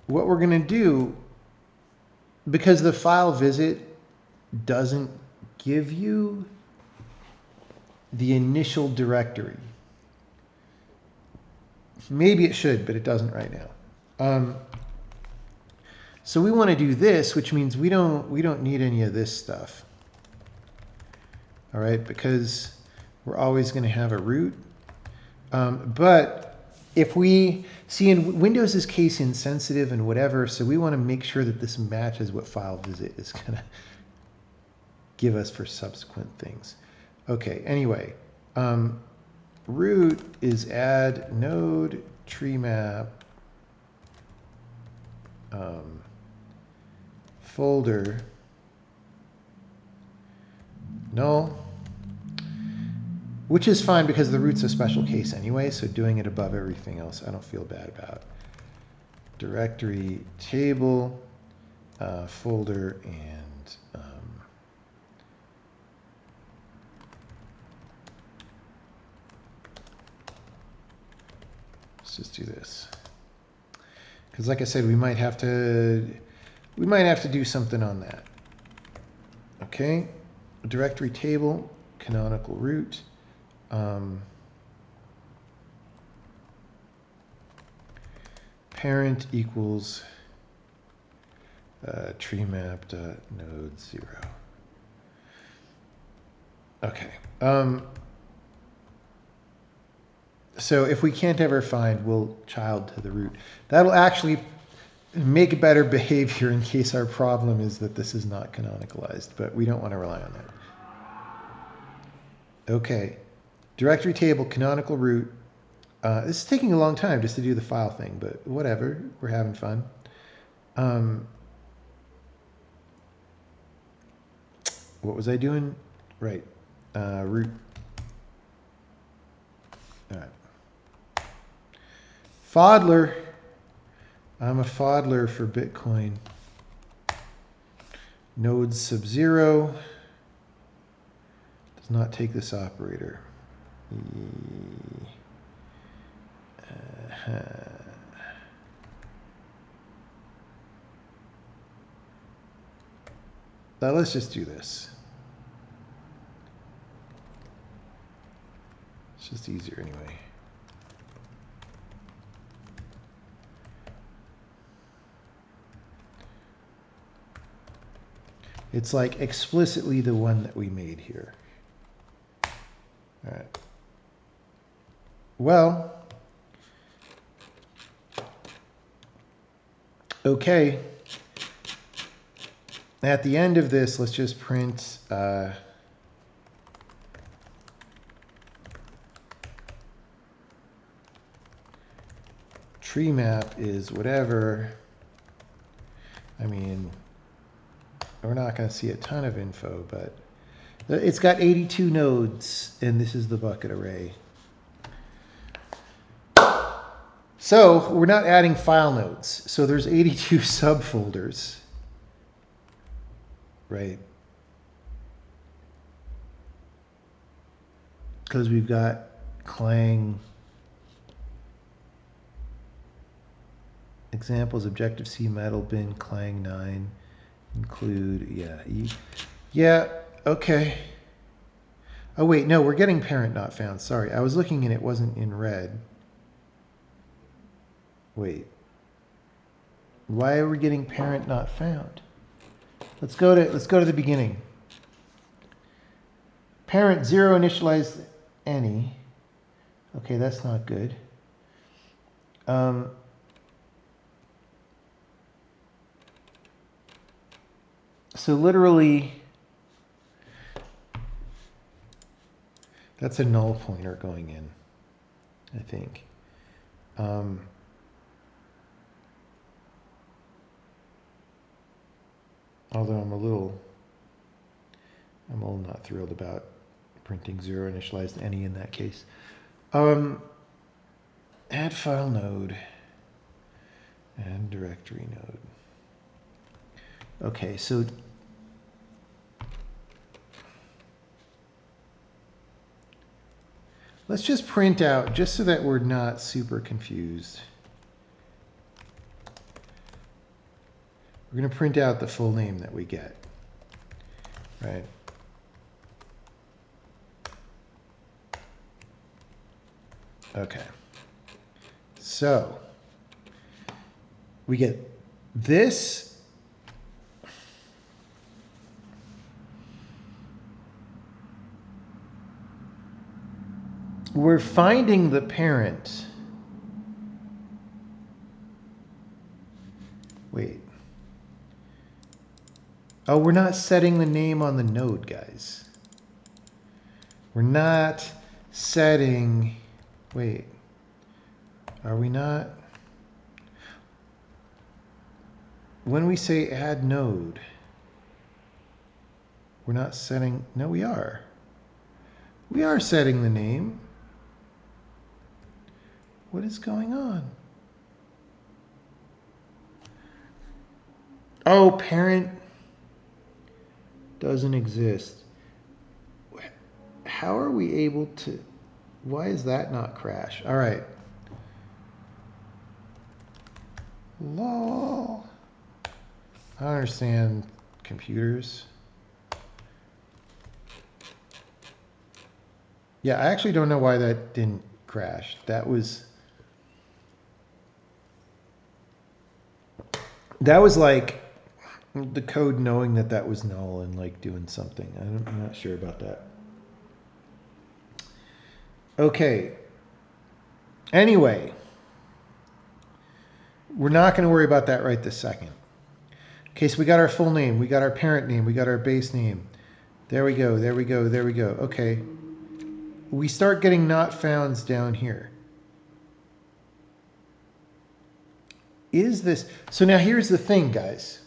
what we're going to do, because the file visit doesn't give you the initial directory. Maybe it should, but it doesn't right now. So we want to do this, which means we don't need any of this stuff. All right, because we're always going to have a root. But if we see, in Windows is case insensitive and whatever, so we want to make sure that this matches what file visit is going to give us for subsequent things. Okay, anyway, root is add node treemap folder null, which is fine because the root's a special case anyway, so doing it above everything else I don't feel bad about. Directory table folder and let's just do this, because like I said, we might have to do something on that. Okay, directory table canonical root. Parent equals treemap.node 0. Okay. So if we can't ever find, we'll child to the root. That'll actually make better behavior in case our problem is that this is not canonicalized, but we don't want to rely on that. Okay. Directory table canonical root. This is taking a long time just to do the file thing, but whatever. We're having fun. What was I doing? Right. Root. All right. Fodler. I'm a fodler for Bitcoin. Node sub 0 does not take this operator. Now let's just do this. It's just easier anyway. It's like explicitly the one that we made here. All right. Well, okay. At the end of this, let's just print treemap is whatever. I mean, we're not going to see a ton of info, but it's got 82 nodes, and this is the bucket array. So we're not adding file nodes. So there's 82 subfolders, right? Because we've got Clang, examples, Objective-C, Metal Bin, Clang 9, include, yeah, yeah, okay. Oh wait, no, we're getting parent not found. Sorry, I was looking and it wasn't in red. Wait, why are we getting parent not found? Let's go to the beginning. Parent 0 initialized any. Okay, that's not good. So literally, that's a null pointer going in, I think. Although I'm a little not thrilled about printing 0 initialized any in that case. Add file node, add directory node. Okay, so let's just print out, just so that we're not super confused. We're going to print out the full name that we get, right? Okay. So we get this. We're finding the parent. Wait. Oh, we're not setting the name on the node, guys. We're not setting, wait, are we not? When we say add node, we're not setting, no, we are. We are setting the name. What is going on? Oh, parent doesn't exist. How are we able to, why is that not crash? All right. Lol. I don't understand computers. Yeah, I actually don't know why that didn't crash. That was like the code knowing that that was null and like doing something. I'm not sure about that. Okay. Anyway, we're not going to worry about that right this second. Okay, so we got our full name, we got our parent name, we got our base name. There we go, there we go, there we go. Okay. We start getting not founds down here. Is this, so now here's the thing, guys.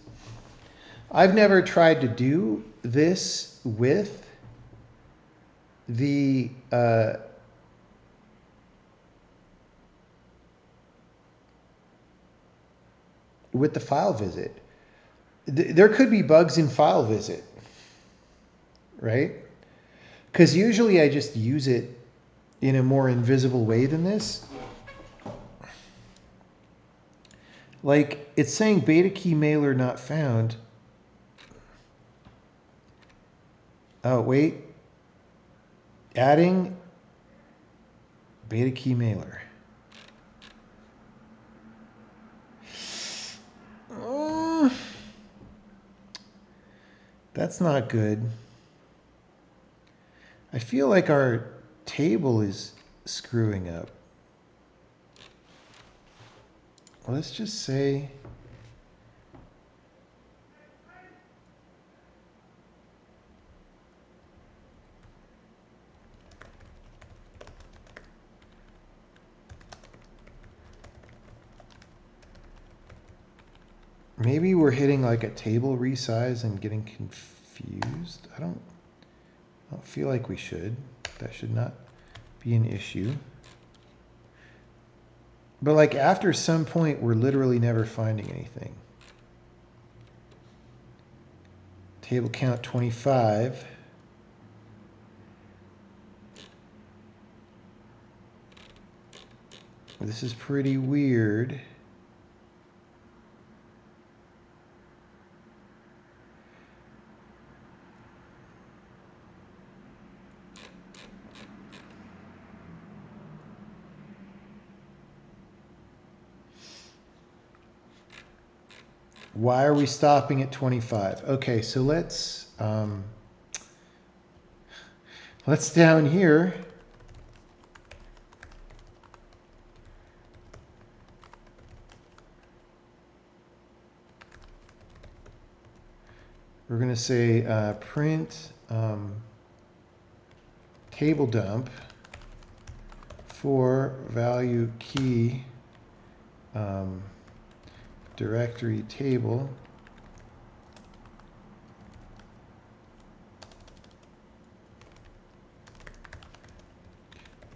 I've never tried to do this with the file visit. There could be bugs in file visit, right? Because usually I just use it in a more invisible way than this. Like it's saying beta key mailer not found. Oh, wait. Adding beta key mailer. That's not good. I feel like our table is screwing up. Let's just say maybe we're hitting like a table resize and getting confused. I don't feel like we should. That should not be an issue. But like after some point, we're literally never finding anything. Table count 25. This is pretty weird. Why are we stopping at 25? Okay, so let's down here. We're going to say print table dump for value key directory table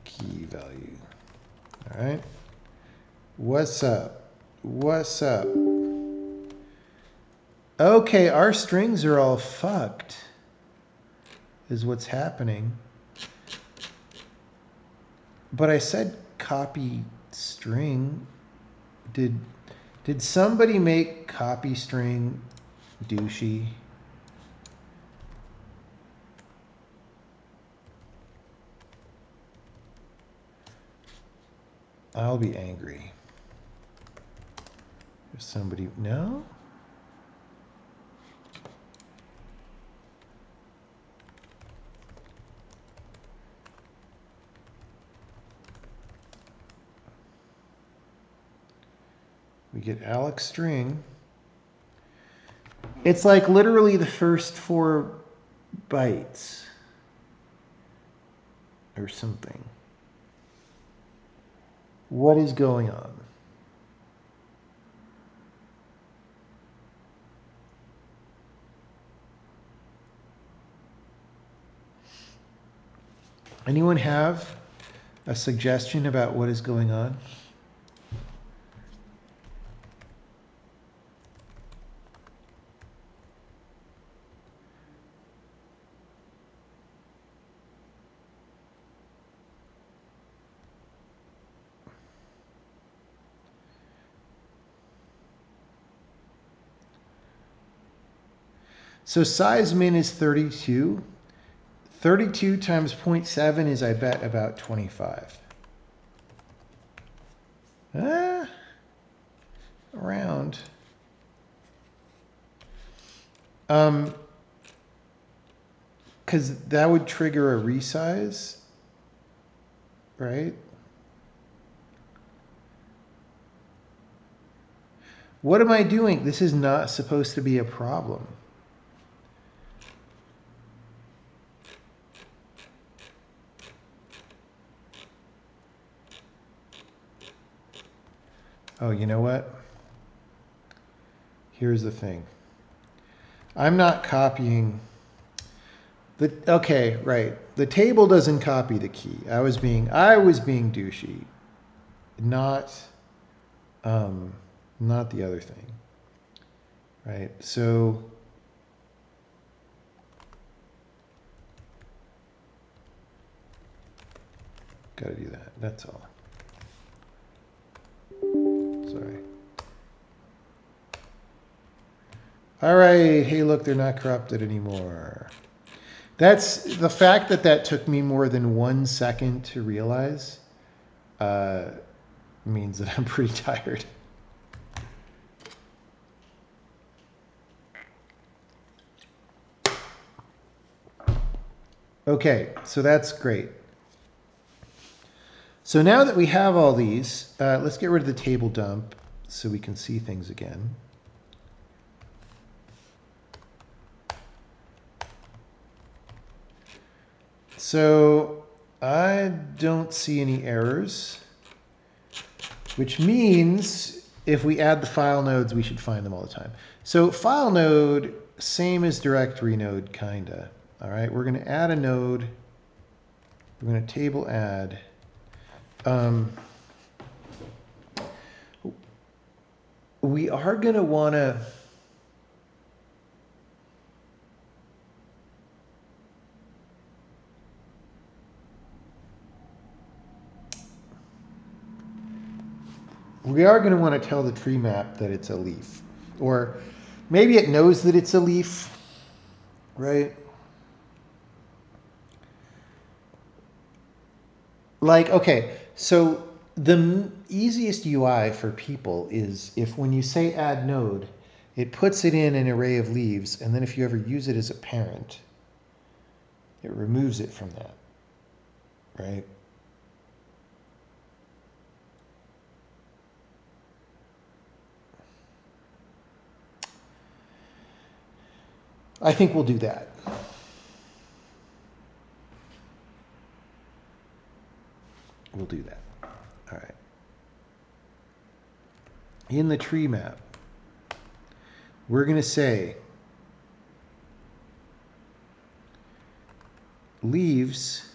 key value. All right. What's up? What's up? Okay, our strings are all fucked, is what's happening. But I said copy string. Did somebody make copy string douchey? I'll be angry. If somebody, no? We get Alex string. It's like literally the first 4 bytes or something. What is going on? Anyone have a suggestion about what is going on? So size min is 32. 32 times 0.7 is, I bet, about 25. Around. Because that would trigger a resize, right? What am I doing? This is not supposed to be a problem. Oh, you know what? Here's the thing. I'm not copying the, okay, right. The table doesn't copy the key. I was being douchey. Not the other thing. Right? So gotta do that. That's all. Sorry. All right. Hey, look, they're not corrupted anymore. That's the fact that took me more than 1 second to realize means that I'm pretty tired. Okay, so that's great. So now that we have all these, let's get rid of the table dump so we can see things again. So I don't see any errors, which means if we add the file nodes, we should find them all the time. So file node, same as directory node, kinda. All right, we're going to add a node. We're going to table add. We are going to want to tell the tree map that it's a leaf, or maybe it knows that it's a leaf, right? Like, okay, so the easiest UI for people is if when you say add node, it puts it in an array of leaves, and then if you ever use it as a parent, it removes it from that, right? I think we'll do that. We'll do that. All right. In the tree map, we're going to say leaves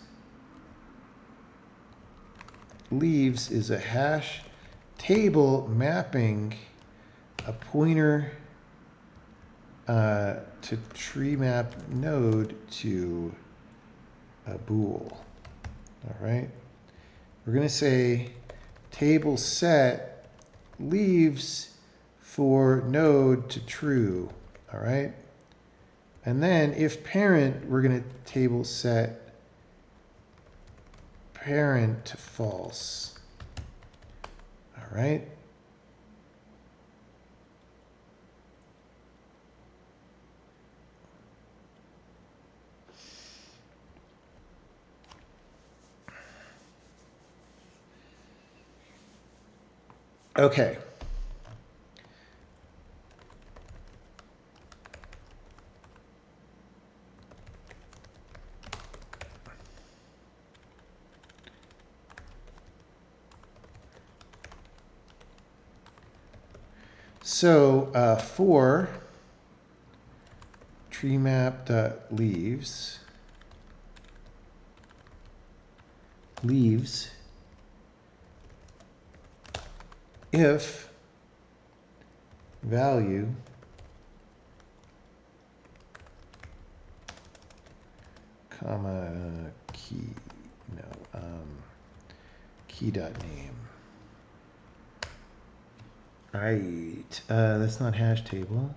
is a hash table mapping a pointer to tree map node to a bool. All right. We're going to say table set leaves for node to true. All right. And then if parent, we're going to table set parent to false. All right. Okay. So for treemap.leaves, leaves, if value comma key, no, key dot name. Right, that's not hash table.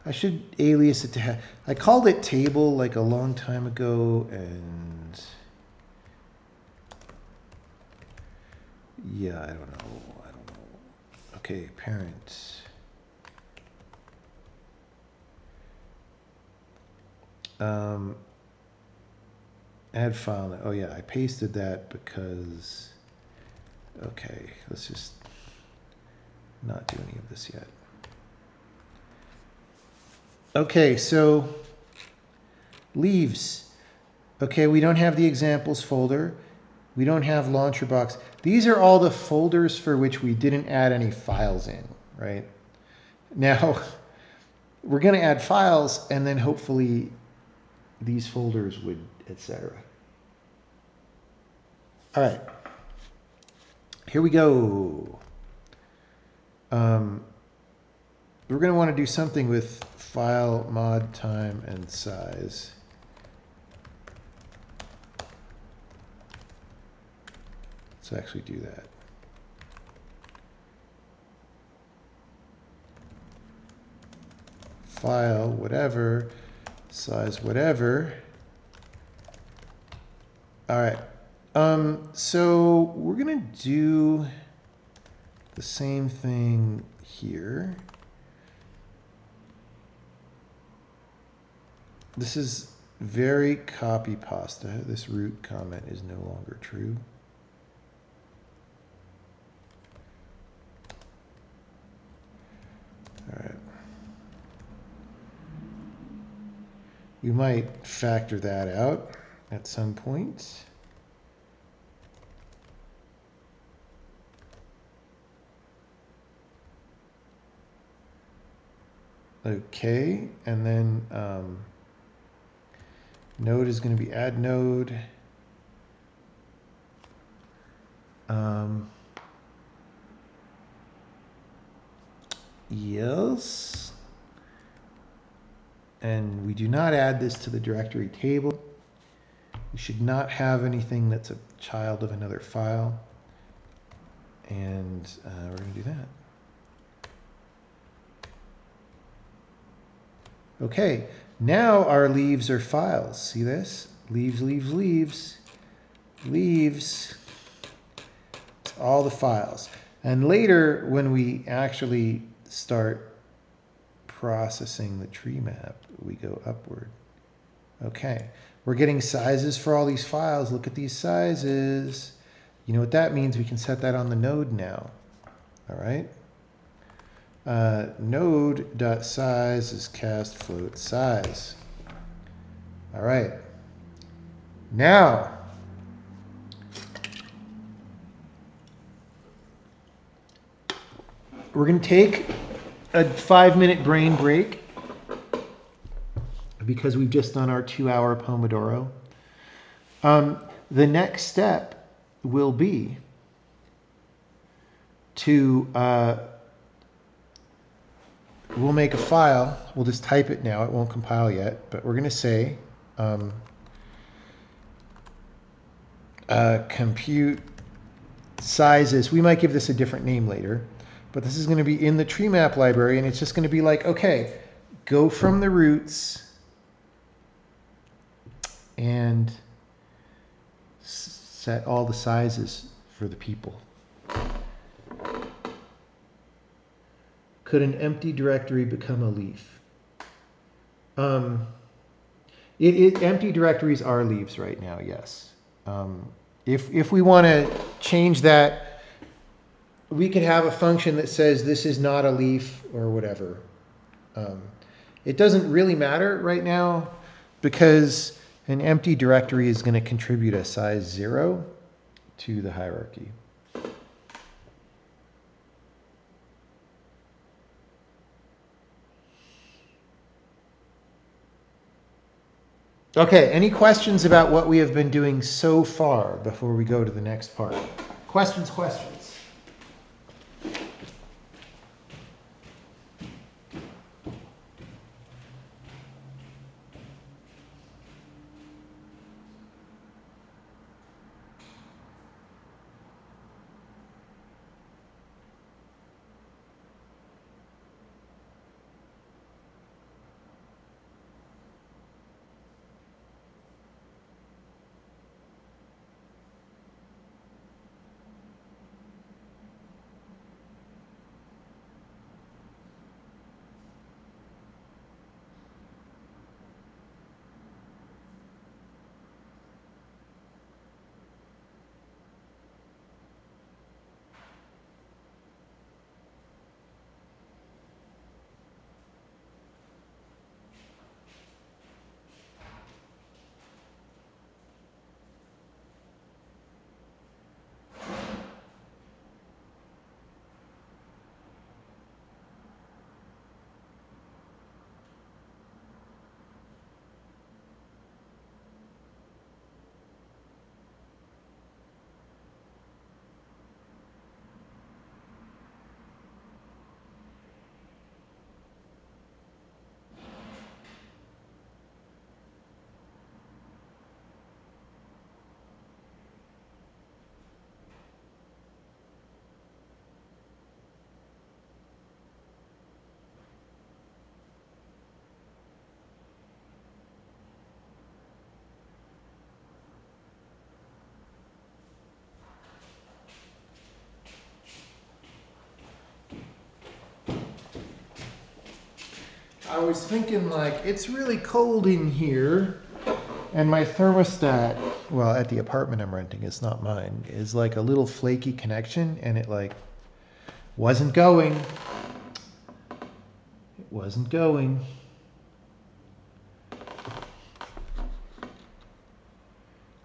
I should alias it to hash. I called it table like a long time ago, and yeah, I don't know. Okay, parent. Add file. Oh yeah, I pasted that because. Okay, let's just not do any of this yet. Okay, so leaves. Okay, we don't have the examples folder. We don't have launcher box. These are all the folders for which we didn't add any files in, right? Now, we're going to add files, and then hopefully these folders would, etc. All right. Here we go. We're going to want to do something with file, mod, time, and size. Let's actually do that. File, whatever, size, whatever. All right. So we're going to do the same thing here. This is very copy pasta. This root comment is no longer true. All right. We might factor that out at some point. Okay, and then node is going to be add node. Yes. And we do not add this to the directory table. We should not have anything that's a child of another file. And we're going to do that. Okay, now our leaves are files. See this? Leaves, leaves, leaves, leaves. It's all the files. And later, when we actually start processing the tree map, we go upward. Okay, we're getting sizes for all these files. Look at these sizes. You know what that means? We can set that on the node now. All right. Node.size is cast float size. All right. Now, we're going to take a 5-minute brain break because we've just done our 2-hour Pomodoro. The next step will be to, we'll make a file. We'll just type it now. It won't compile yet, but we're going to say compute sizes. We might give this a different name later, but this is going to be in the Treemap library, and it's just going to be like, okay, go from the roots and set all the sizes for the people. Could an empty directory become a leaf? Empty directories are leaves right now, yes. If we want to change that, we could have a function that says this is not a leaf or whatever. It doesn't really matter right now because an empty directory is going to contribute a size 0 to the hierarchy. Okay, any questions about what we have been doing so far before we go to the next part? Questions? I was thinking, like, it's really cold in here, and my thermostat, well, at the apartment I'm renting, it's not mine, is like a little flaky connection, and it like wasn't going. It wasn't going.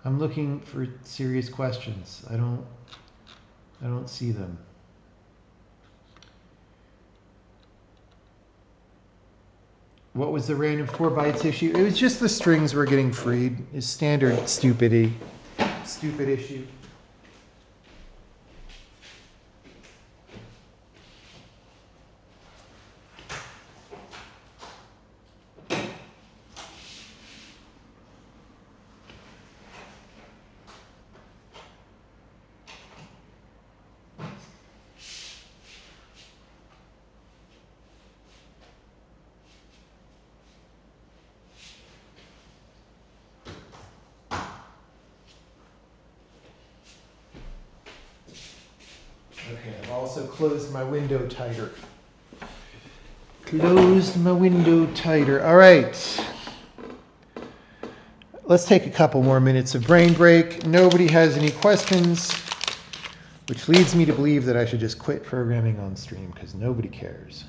I'm looking for serious questions. I don't see them. What was the random 4 bytes issue? It was just the strings were getting freed. It's standard stupid issue. also closed my window tighter. Closed my window tighter. All right. Let's take a couple more minutes of brain break. Nobody has any questions, which leads me to believe that I should just quit programming on stream because nobody cares.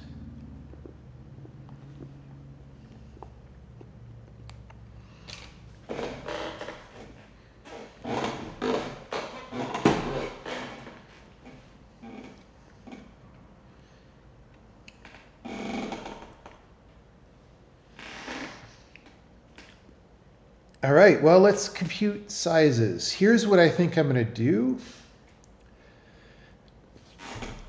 All right, well, let's compute sizes. Here's what I think I'm going to do.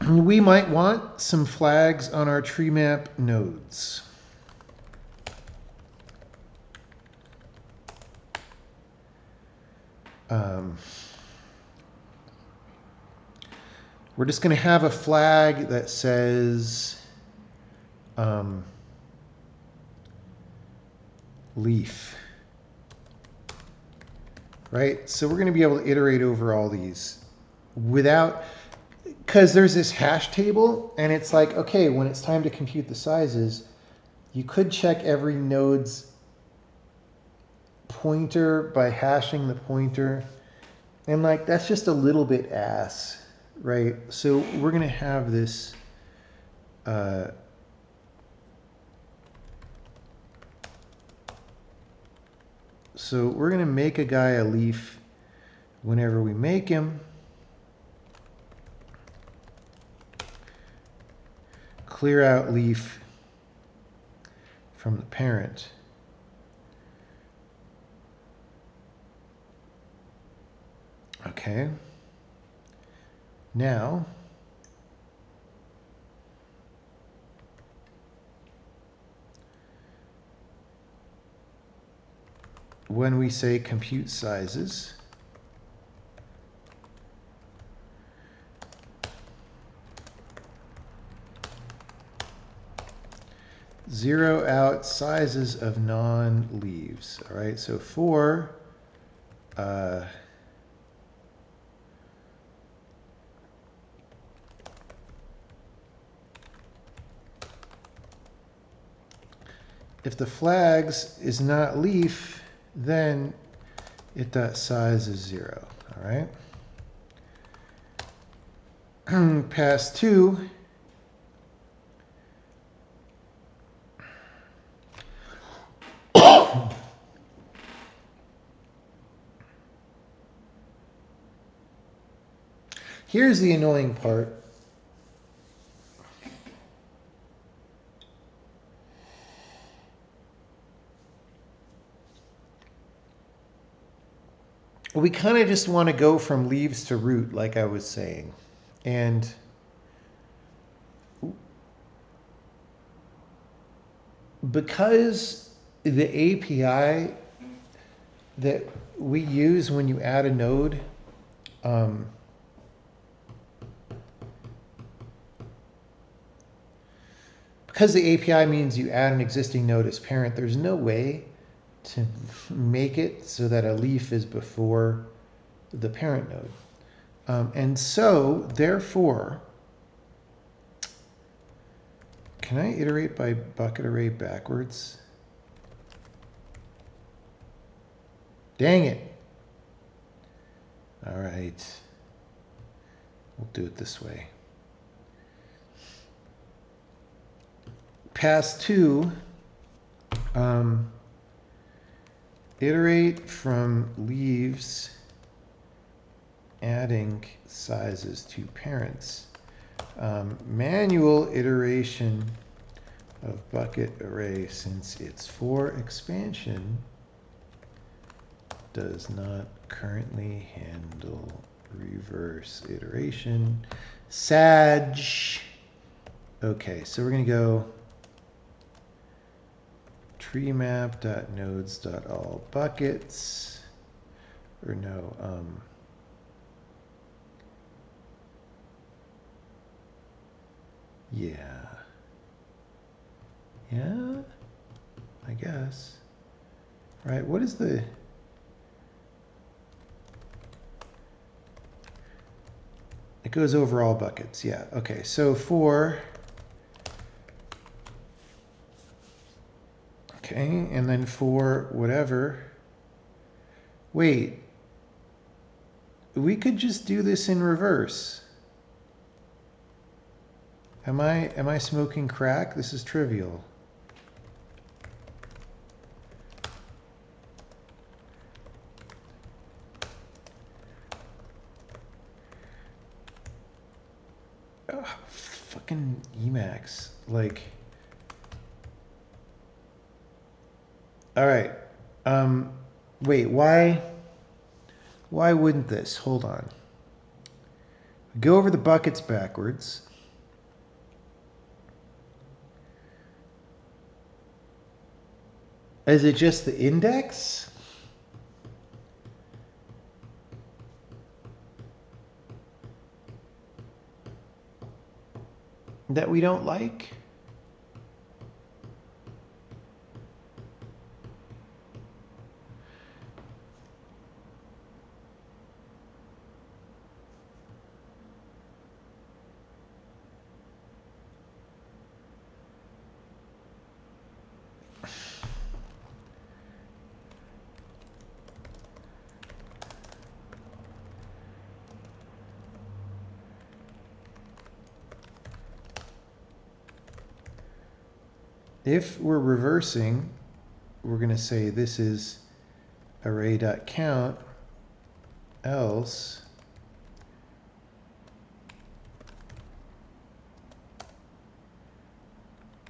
We might want some flags on our tree map nodes. We're just going to have a flag that says leaf. Right? So we're going to be able to iterate over all these without, because there's this hash table, and it's like, okay, when it's time to compute the sizes, you could check every node's pointer by hashing the pointer. And like, that's just a little bit ass, right? So we're going to have this so we're going to make a guy a leaf whenever we make him. Clear out leaf from the parent. Okay. Now, when we say compute sizes, zero out sizes of non-leaves. All right, so for if the flags is not leaf, then it dot size is 0. All right. Pass 2. Here's the annoying part. We kind of just want to go from leaves to root, like I was saying. And because the API that we use when you add a node, because the API means you add an existing node as parent, there's no way to make it so that a leaf is before the parent node. And so, therefore, can I iterate by bucket array backwards? Dang it. All right. We'll do it this way. Pass 2, iterate from leaves, adding sizes to parents. Manual iteration of bucket array, since it's for expansion, does not currently handle reverse iteration. Sag. Okay, so we're going to go treemap.nodes.allBuckets, or no, yeah, I guess. All right, what is the, It goes over all buckets, yeah. Okay, so for, okay, and then for whatever, wait, we could just do this in reverse. Am I smoking crack? This is trivial. Ugh, fucking Emacs. Like, all right. Wait, why wouldn't this? Hold on. Go over the buckets backwards. Is it just the index? That we don't like? If we're reversing, we're going to say this is array.count, else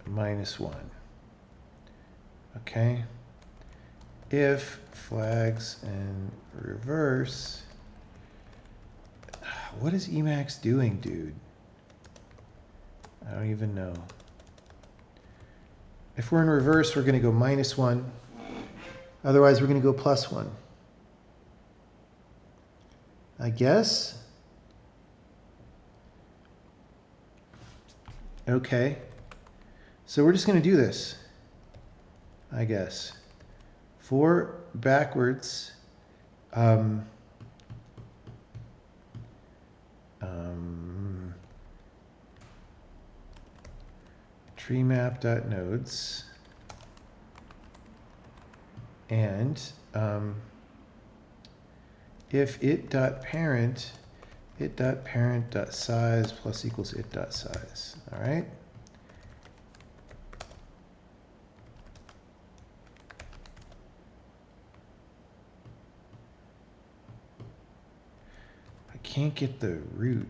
-1. Okay. If flags and reverse, what is Emacs doing, dude? I don't even know. If we're in reverse, we're going to go -1. Otherwise, we're going to go +1. I guess. Okay. So we're just going to do this, I guess. For backwards, treemap.nodes, and if it.parent.size plus equals it.size. All right. I can't get the root.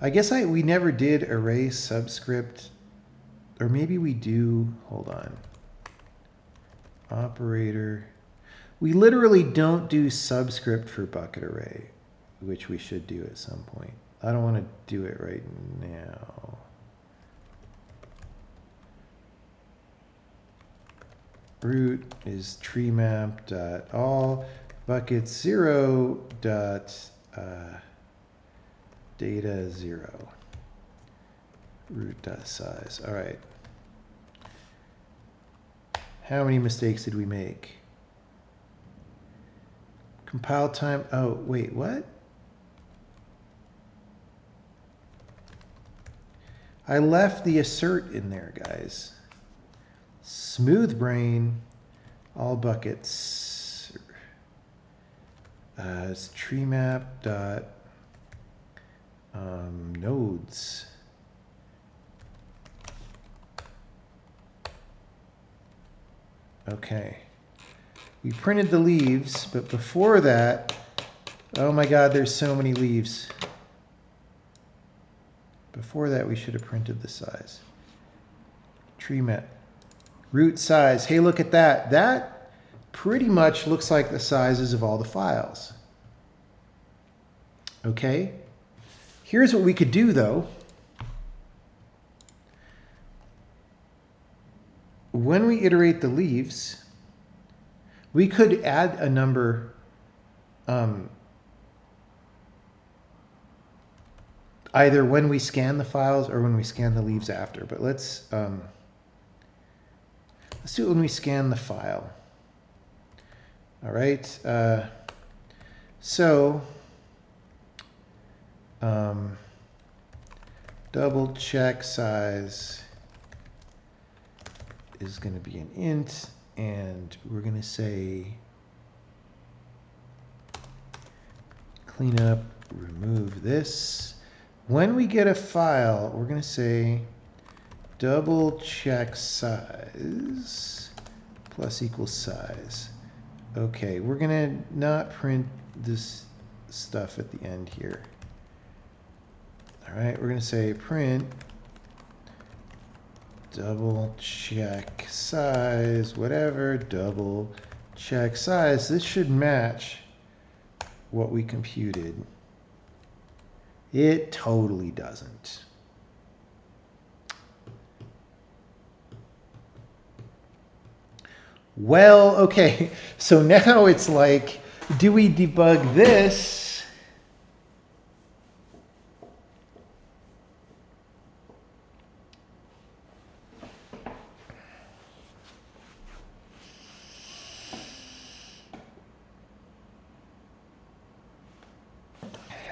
I guess we never did array subscript, or maybe we do. Hold on. Operator. We literally don't do subscript for bucket array, which we should do at some point. I don't want to do it right now. Root is treemap.all buckets 0 dot data 0 root.size. All right. How many mistakes did we make? Compile time. Oh, wait, what? I left the assert in there, guys. Smooth brain, all buckets. It's treemap dot nodes. Okay. We printed the leaves, but before that, oh my God, there's so many leaves. Before that, we should have printed the size. Treemap. Root size. Hey, look at that. That pretty much looks like the sizes of all the files. Okay. Here's what we could do, though. When we iterate the leaves, we could add a number either when we scan the files or when we scan the leaves after. But let's do it when we scan the file. All right. So double check size is going to be an int, and we're going to say clean up, remove this. When we get a file, we're going to say double check size plus equals size. Okay, we're going to not print this stuff at the end here. All right, we're going to say print double check size, whatever, double check size. This should match what we computed. It totally doesn't. Well, okay, so now it's like, do we debug this?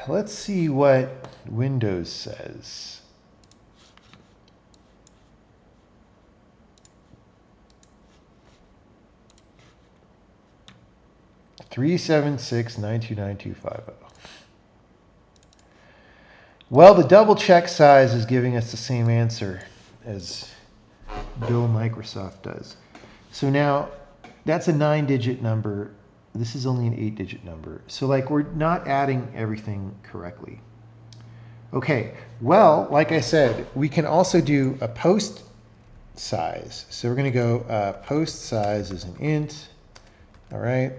Let's see what Windows says. (376929250). Well, the double check size is giving us the same answer as Bill Microsoft does. So now that's a 9-digit number. This is only an 8-digit number. So like we're not adding everything correctly. Okay, well, like I said, we can also do a post size. So we're going to go post size is an int. All right.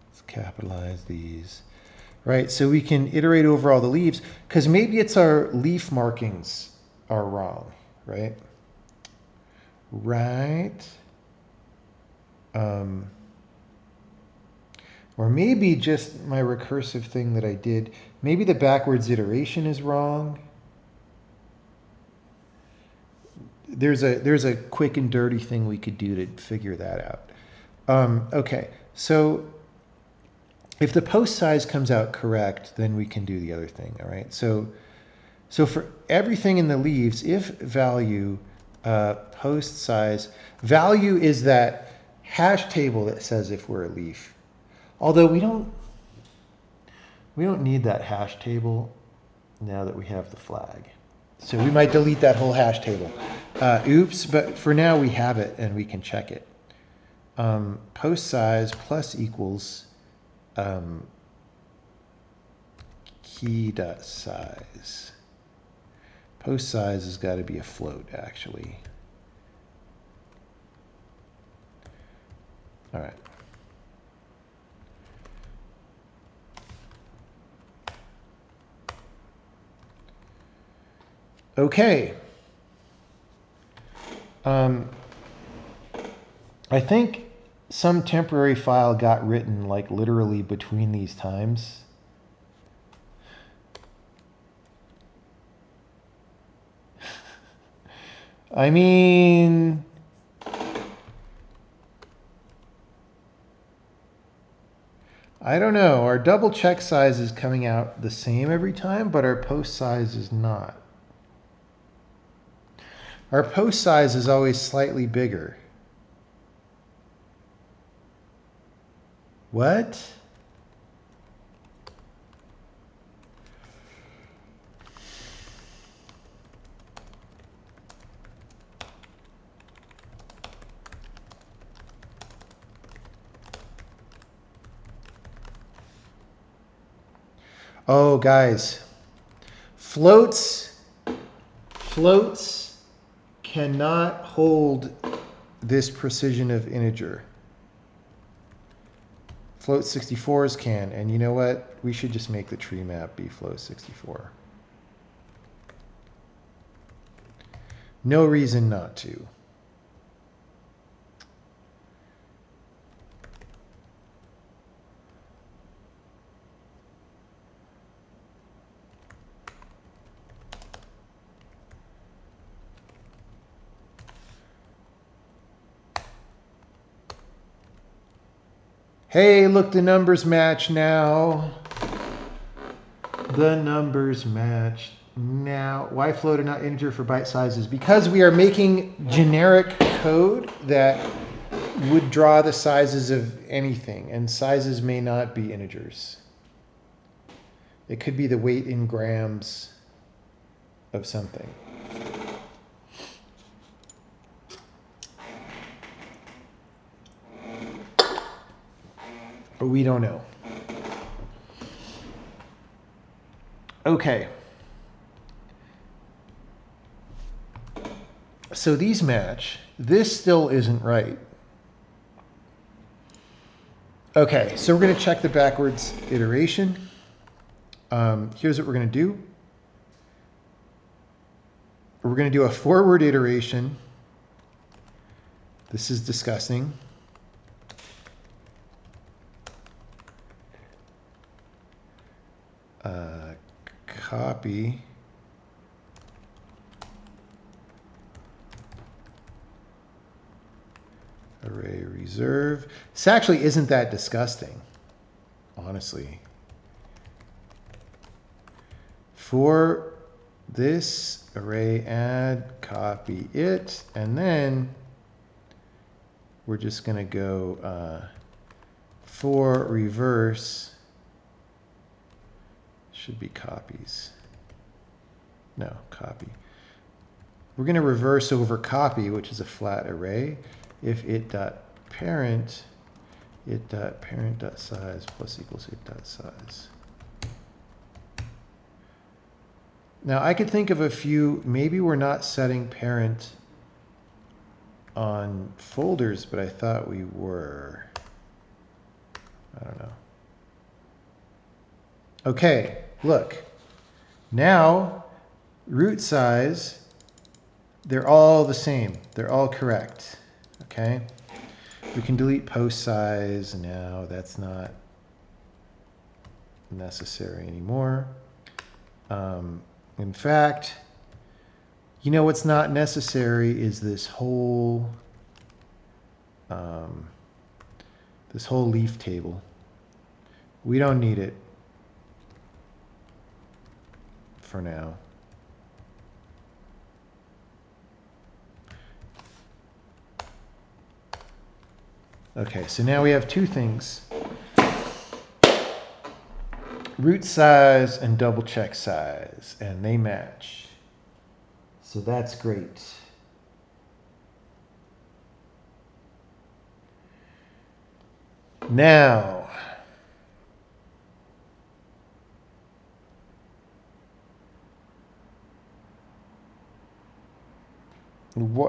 Let's capitalize these. Right, so we can iterate over all the leaves because maybe it's our leaf markings are wrong, right? Right. Or maybe just my recursive thing that I did. Maybe the backwards iteration is wrong. There's a quick and dirty thing we could do to figure that out. Okay, so if the post size comes out correct, then we can do the other thing, all right? So for everything in the leaves, if value post size, value is that hash table that says if we're a leaf. Although we don't need that hash table now that we have the flag. So we might delete that whole hash table. Oops, but for now we have it and we can check it. Post size plus equals key dot size. Post size has got to be a float, actually. All right. Okay. I think some temporary file got written like literally between these times. I mean, I don't know. Our double check size is coming out the same every time, but our post size is not. Our post size is always slightly bigger. What? Oh, guys, floats cannot hold this precision of integer. Float 64s can, and you know what? We should just make the tree map be float 64. No reason not to. Hey, look, the numbers match now. The numbers match now. Why float and not integer for byte sizes? Because we are making generic code that would draw the sizes of anything, and sizes may not be integers. It could be the weight in grams of something. But we don't know. Okay. So these match. This still isn't right. Okay, so we're going to check the backwards iteration. Here's what we're going to do. We're going to do a forward iteration. This is disgusting. Copy. Array reserve. This actually isn't that disgusting, honestly. For this array add, copy it, and then we're just going to go for reverse. Should be copies. No, copy. We're going to reverse over copy, which is a flat array, if it dot parent dot size plus equals it dot size. Now I could think of a few. Maybe we're not setting parent on folders, but I thought we were. I don't know. Okay, look. Now root size, they're all the same. They're all correct. Okay. We can delete post size now. That's not necessary anymore. In fact, you know what's not necessary is this whole leaf table. We don't need it for now. Okay, so now we have two things. Root size and double check size, and they match. So that's great. Now,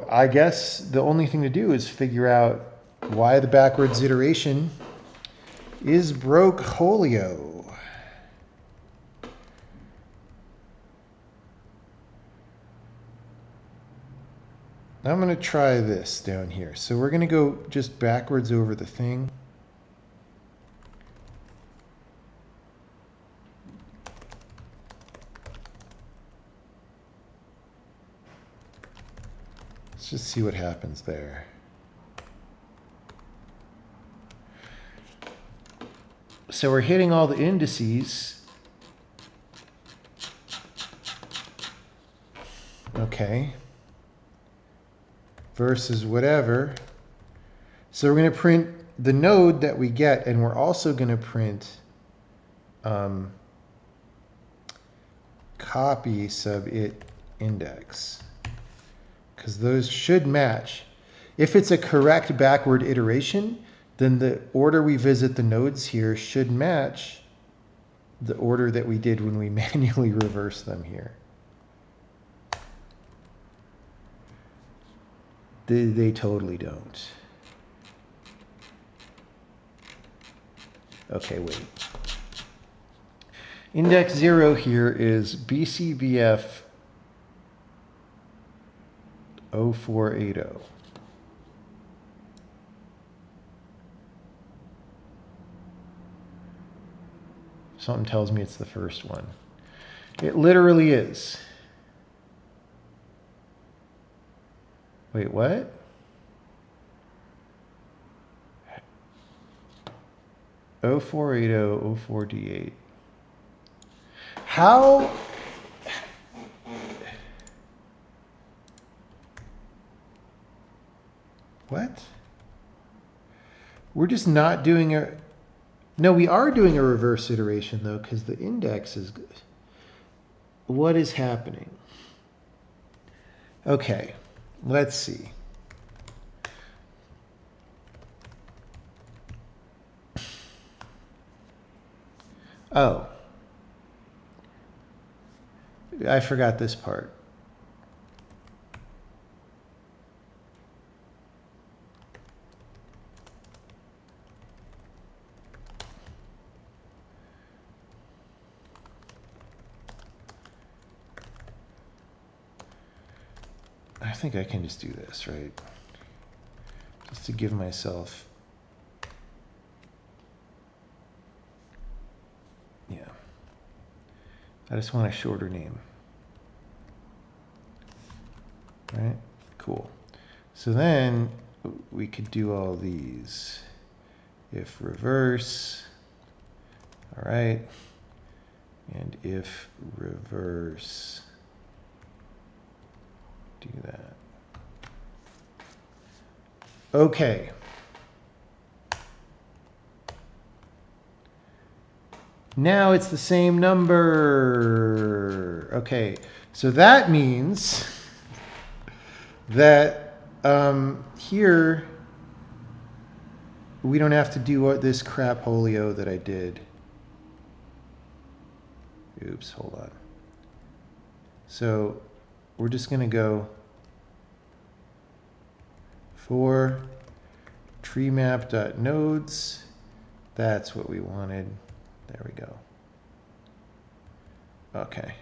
I guess the only thing to do is figure out why the backwards iteration is broke-holio. I'm going to try this down here. So we're going to go just backwards over the thing. Let's just see what happens there. So we're hitting all the indices. Okay. Versus whatever. So we're going to print the node that we get, and we're also going to print copy sub it index, because those should match. If it's a correct backward iteration, then the order we visit the nodes here should match the order that we did when we manually reversed them here. They totally don't. Okay, wait. Index 0 here is BCBF 0480. Something tells me it's the first one. It literally is. Wait, what? 0480 04D8. How? What? We're just not doing a... No, we are doing a reverse iteration though, because the index is good. What is happening? Okay, let's see. Oh, I forgot this part. I think I can just do this, right? Just to give myself... Yeah. I just want a shorter name. Right? Cool. So then we could do all these. If reverse, all right. And if reverse, do that. Okay. Now it's the same number. Okay, so that means that here we don't have to do what this crapolio that I did. Oops, hold on. So we're just going to go for treemap.nodes. That's what we wanted. There we go. Okay.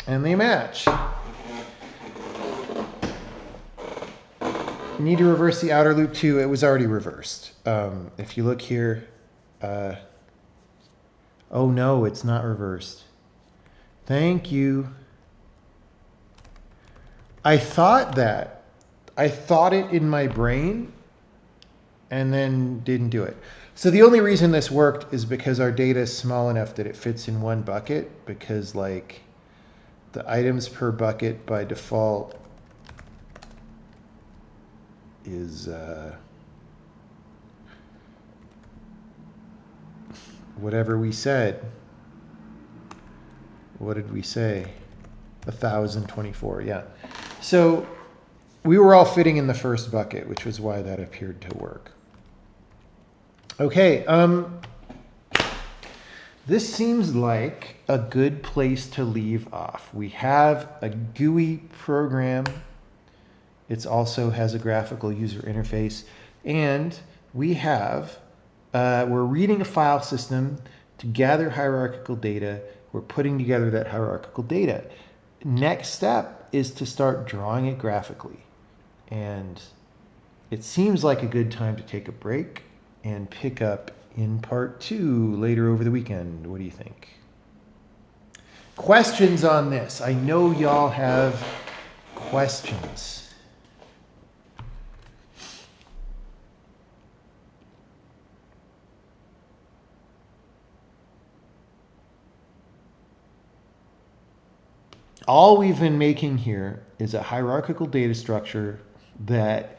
And they match. You need to reverse the outer loop too. It was already reversed. If you look here, oh no, it's not reversed. Thank you. I thought that. I thought it in my brain and then didn't do it. So the only reason this worked is because our data is small enough that it fits in one bucket, because like the items per bucket by default is whatever we said. What did we say? 1,024, yeah. So we were all fitting in the first bucket, which was why that appeared to work. Okay, this seems like a good place to leave off. We have a GUI program. It also has a graphical user interface. And we have, we're reading a file system to gather hierarchical data. We're putting together that hierarchical data. Next step is to start drawing it graphically. And it seems like a good time to take a break and pick up in part 2 later over the weekend. What do you think? Questions on this? I know y'all have questions. All we've been making here is a hierarchical data structure that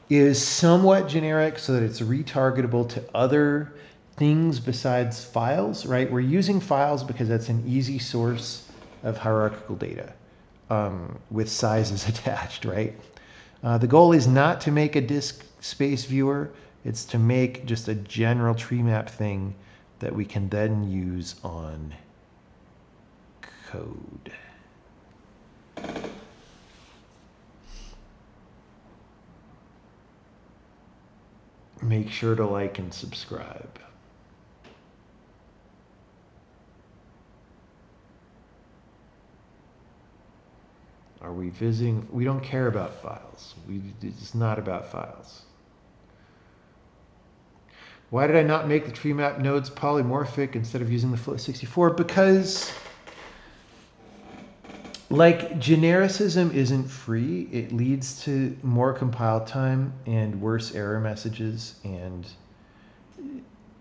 is somewhat generic so that it's retargetable to other things besides files, right? We're using files because that's an easy source of hierarchical data with sizes attached, right? The goal is not to make a disk space viewer. It's to make just a general tree map thing that we can then use on code. Make sure to like and subscribe. Are we visiting? We don't care about files. It's not about files. Why did I not make the tree map nodes polymorphic instead of using the float 64? Because like genericism isn't free. It leads to more compile time and worse error messages, and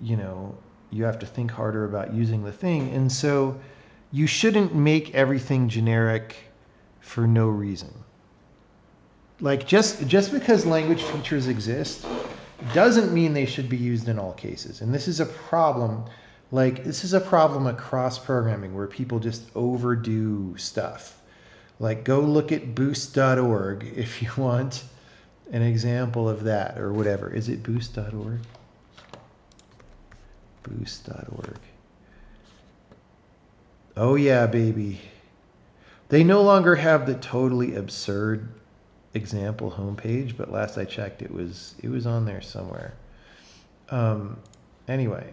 you know, you have to think harder about using the thing. And so you shouldn't make everything generic for no reason. Like just because language features exist doesn't mean they should be used in all cases. And this is a problem. Like this is a problem across programming where people just overdo stuff. Like go look at boost.org if you want an example of that or whatever. Is it boost.org? Boost.org. Oh yeah, baby. They no longer have the totally absurd example homepage, but last I checked, it was on there somewhere. Anyway,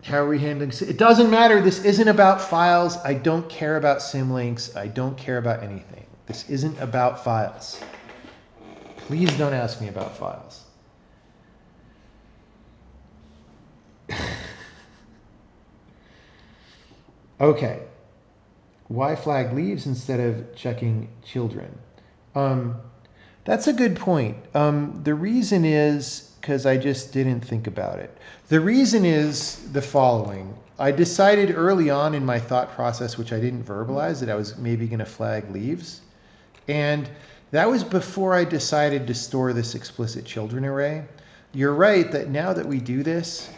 how are we handling? It doesn't matter. This isn't about files. I don't care about symlinks. I don't care about anything. This isn't about files. Please don't ask me about files. Okay. Why flag leaves instead of checking children? That's a good point. The reason is because I just didn't think about it. The reason is the following. I decided early on in my thought process, which I didn't verbalize, that I was maybe going to flag leaves. And that was before I decided to store this explicit children array. You're right that now that we do this,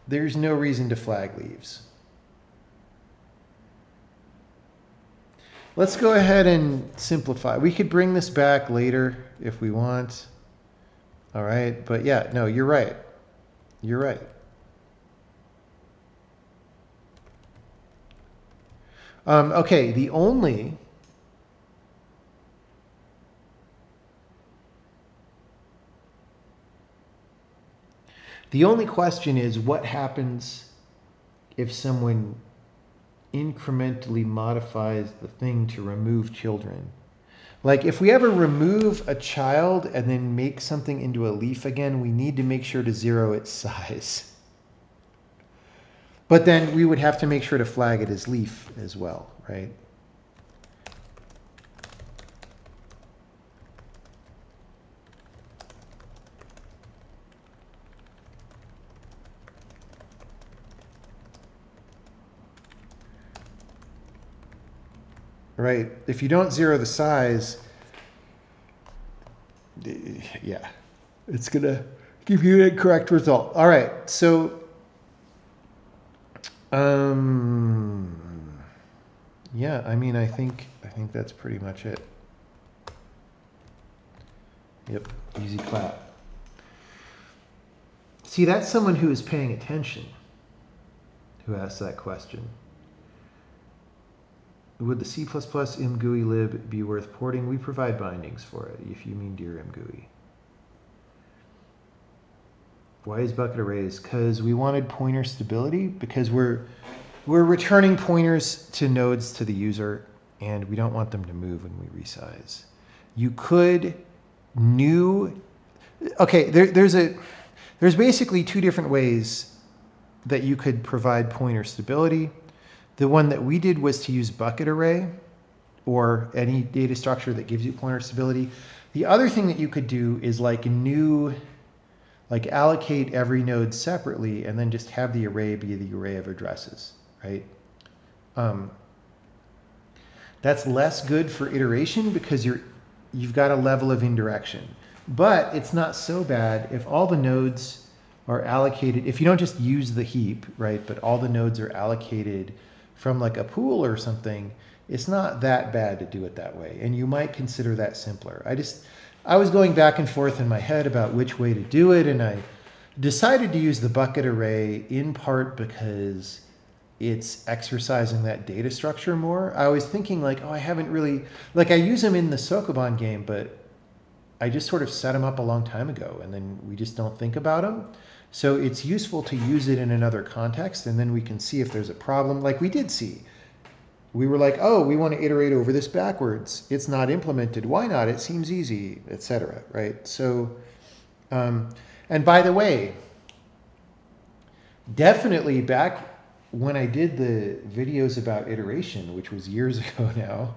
there's no reason to flag leaves. Let's go ahead and simplify. We could bring this back later if we want. All right, but yeah, no, you're right. You're right. Okay, the only question is what happens if someone incrementally modifies the thing to remove children. Like if we ever remove a child and then make something into a leaf again, we need to make sure to zero its size. But then we would have to make sure to flag it as leaf as well, right? Right. If you don't zero the size, yeah, it's going to give you an incorrect result. All right. So, yeah, I mean, I think that's pretty much it. Yep. Easy clap. See, that's someone who is paying attention who asked that question. Would the C++ mgui lib be worth porting? We provide bindings for it, if you mean dear mgui. Why is bucket arrays? Because we wanted pointer stability, because we're returning pointers to nodes to the user, and we don't want them to move when we resize. You could okay, there's basically two different ways that you could provide pointer stability. The one that we did was to use bucket array or any data structure that gives you pointer stability. The other thing that you could do is like allocate every node separately and then just have the array be the array of addresses, right? That's less good for iteration because you've got a level of indirection. But it's not so bad if all the nodes are allocated, if you don't just use the heap, right, but all the nodes are allocated from like a pool or something, it's not that bad to do it that way. And you might consider that simpler. I was going back and forth in my head about which way to do it, and I decided to use the bucket array in part because it's exercising that data structure more. I was thinking like, oh, I haven't really, like I use them in the Sokoban game, but I just sort of set them up a long time ago and then we just don't think about them. So it's useful to use it in another context and then we can see if there's a problem like we did see. we were like, oh, we want to iterate over this backwards. It's not implemented. Why not? It seems easy, etc. Right? So, and by the way, definitely back when I did the videos about iteration, which was years ago now,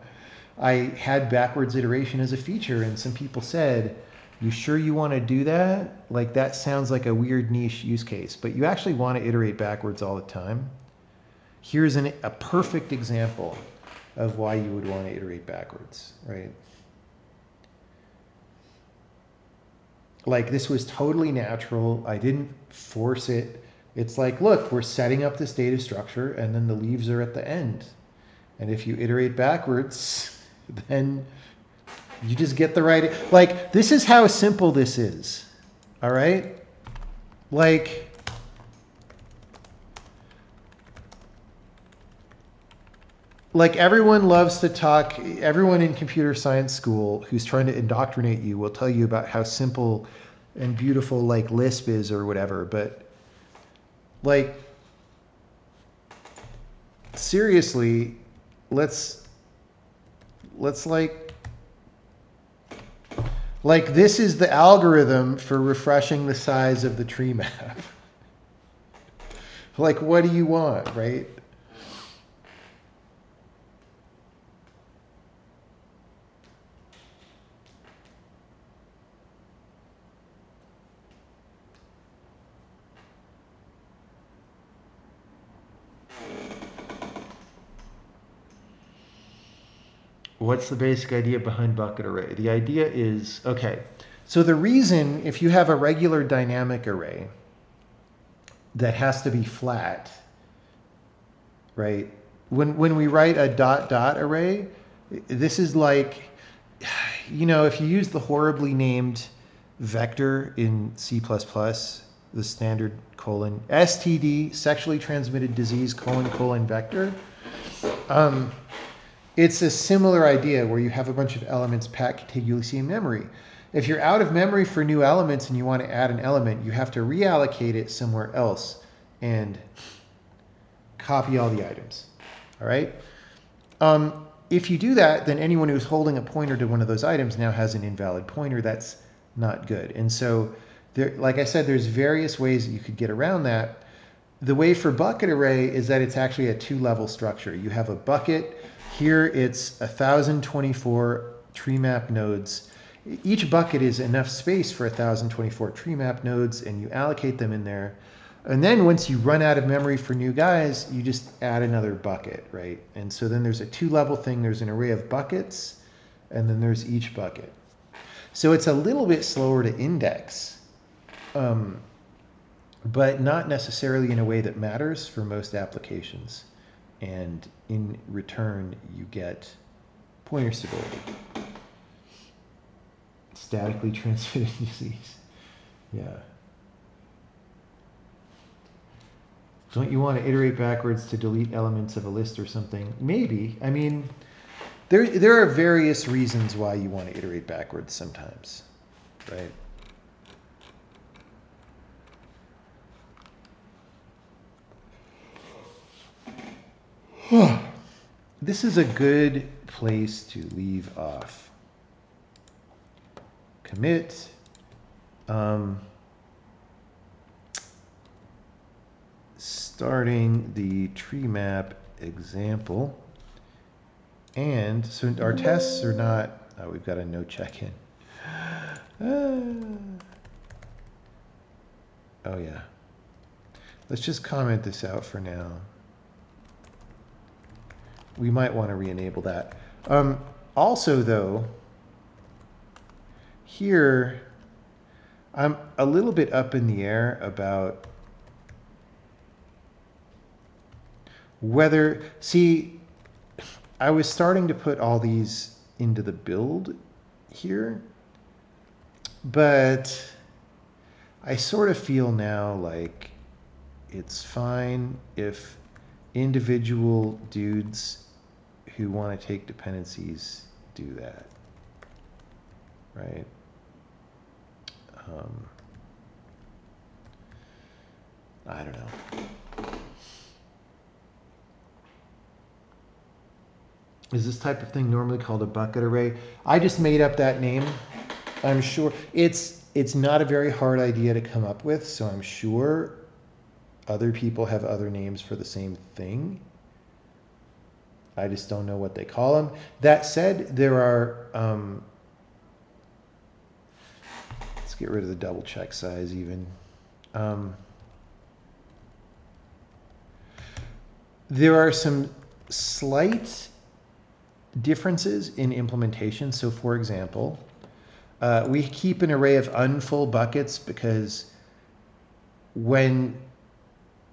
I had backwards iteration as a feature, and some people said, you sure you want to do that? Like, that sounds like a weird niche use case, but you actually want to iterate backwards all the time. Here's a perfect example of why you would want to iterate backwards, right? Like, this was totally natural. I didn't force it. It's like, look, we're setting up this data structure, and then the leaves are at the end. And if you iterate backwards, then you just get the right, like, this is how simple this is, all right? Like everyone loves to talk, everyone in computer science school who's trying to indoctrinate you will tell you about how simple and beautiful like Lisp is or whatever, but like, seriously, let's like this is the algorithm for refreshing the size of the tree map. Like, what do you want, right? What's the basic idea behind bucket array? The idea is, okay, so the reason, if you have a regular dynamic array that has to be flat, right? When we write a dot dot array, this is like, you know, if you use the horribly named vector in C++, the standard colon, STD, sexually transmitted disease, colon vector, it's a similar idea where you have a bunch of elements packed contiguously in memory. If you're out of memory for new elements and you want to add an element, you have to reallocate it somewhere else and copy all the items. All right? If you do that, then anyone who's holding a pointer to one of those items now has an invalid pointer. That's not good. And so, there, like I said, there's various ways that you could get around that. The way for bucket array is that it's actually a two-level structure. You have a bucket. Here it's 1,024 tree map nodes. Each bucket is enough space for 1,024 tree map nodes, and you allocate them in there. And then once you run out of memory for new guys, you just add another bucket, right? And so then there's a two-level thing. There's an array of buckets, and then there's each bucket. So it's a little bit slower to index, but not necessarily in a way that matters for most applications. And in return, you get pointer stability. Statically transmitted disease. Yeah. Don't you want to iterate backwards to delete elements of a list or something? Maybe. I mean, there are various reasons why you want to iterate backwards sometimes, right? This is a good place to leave off. Commit. Starting the tree map example. And so our tests are not, oh, we've got a no check-in. Oh yeah. Let's just comment this out for now. We might want to re-enable that. Also though, here, I'm a little bit up in the air about whether, see, I was starting to put all these into the build here, but I sort of feel now like it's fine if individual dudes who want to take dependencies do that, right? I don't know. Is this type of thing normally called a bucket array? I just made up that name. I'm sure it's not a very hard idea to come up with, so I'm sure other people have other names for the same thing. I just don't know what they call them. That said, there are, let's get rid of the double check size even. There are some slight differences in implementation. So for example, we keep an array of unfull buckets because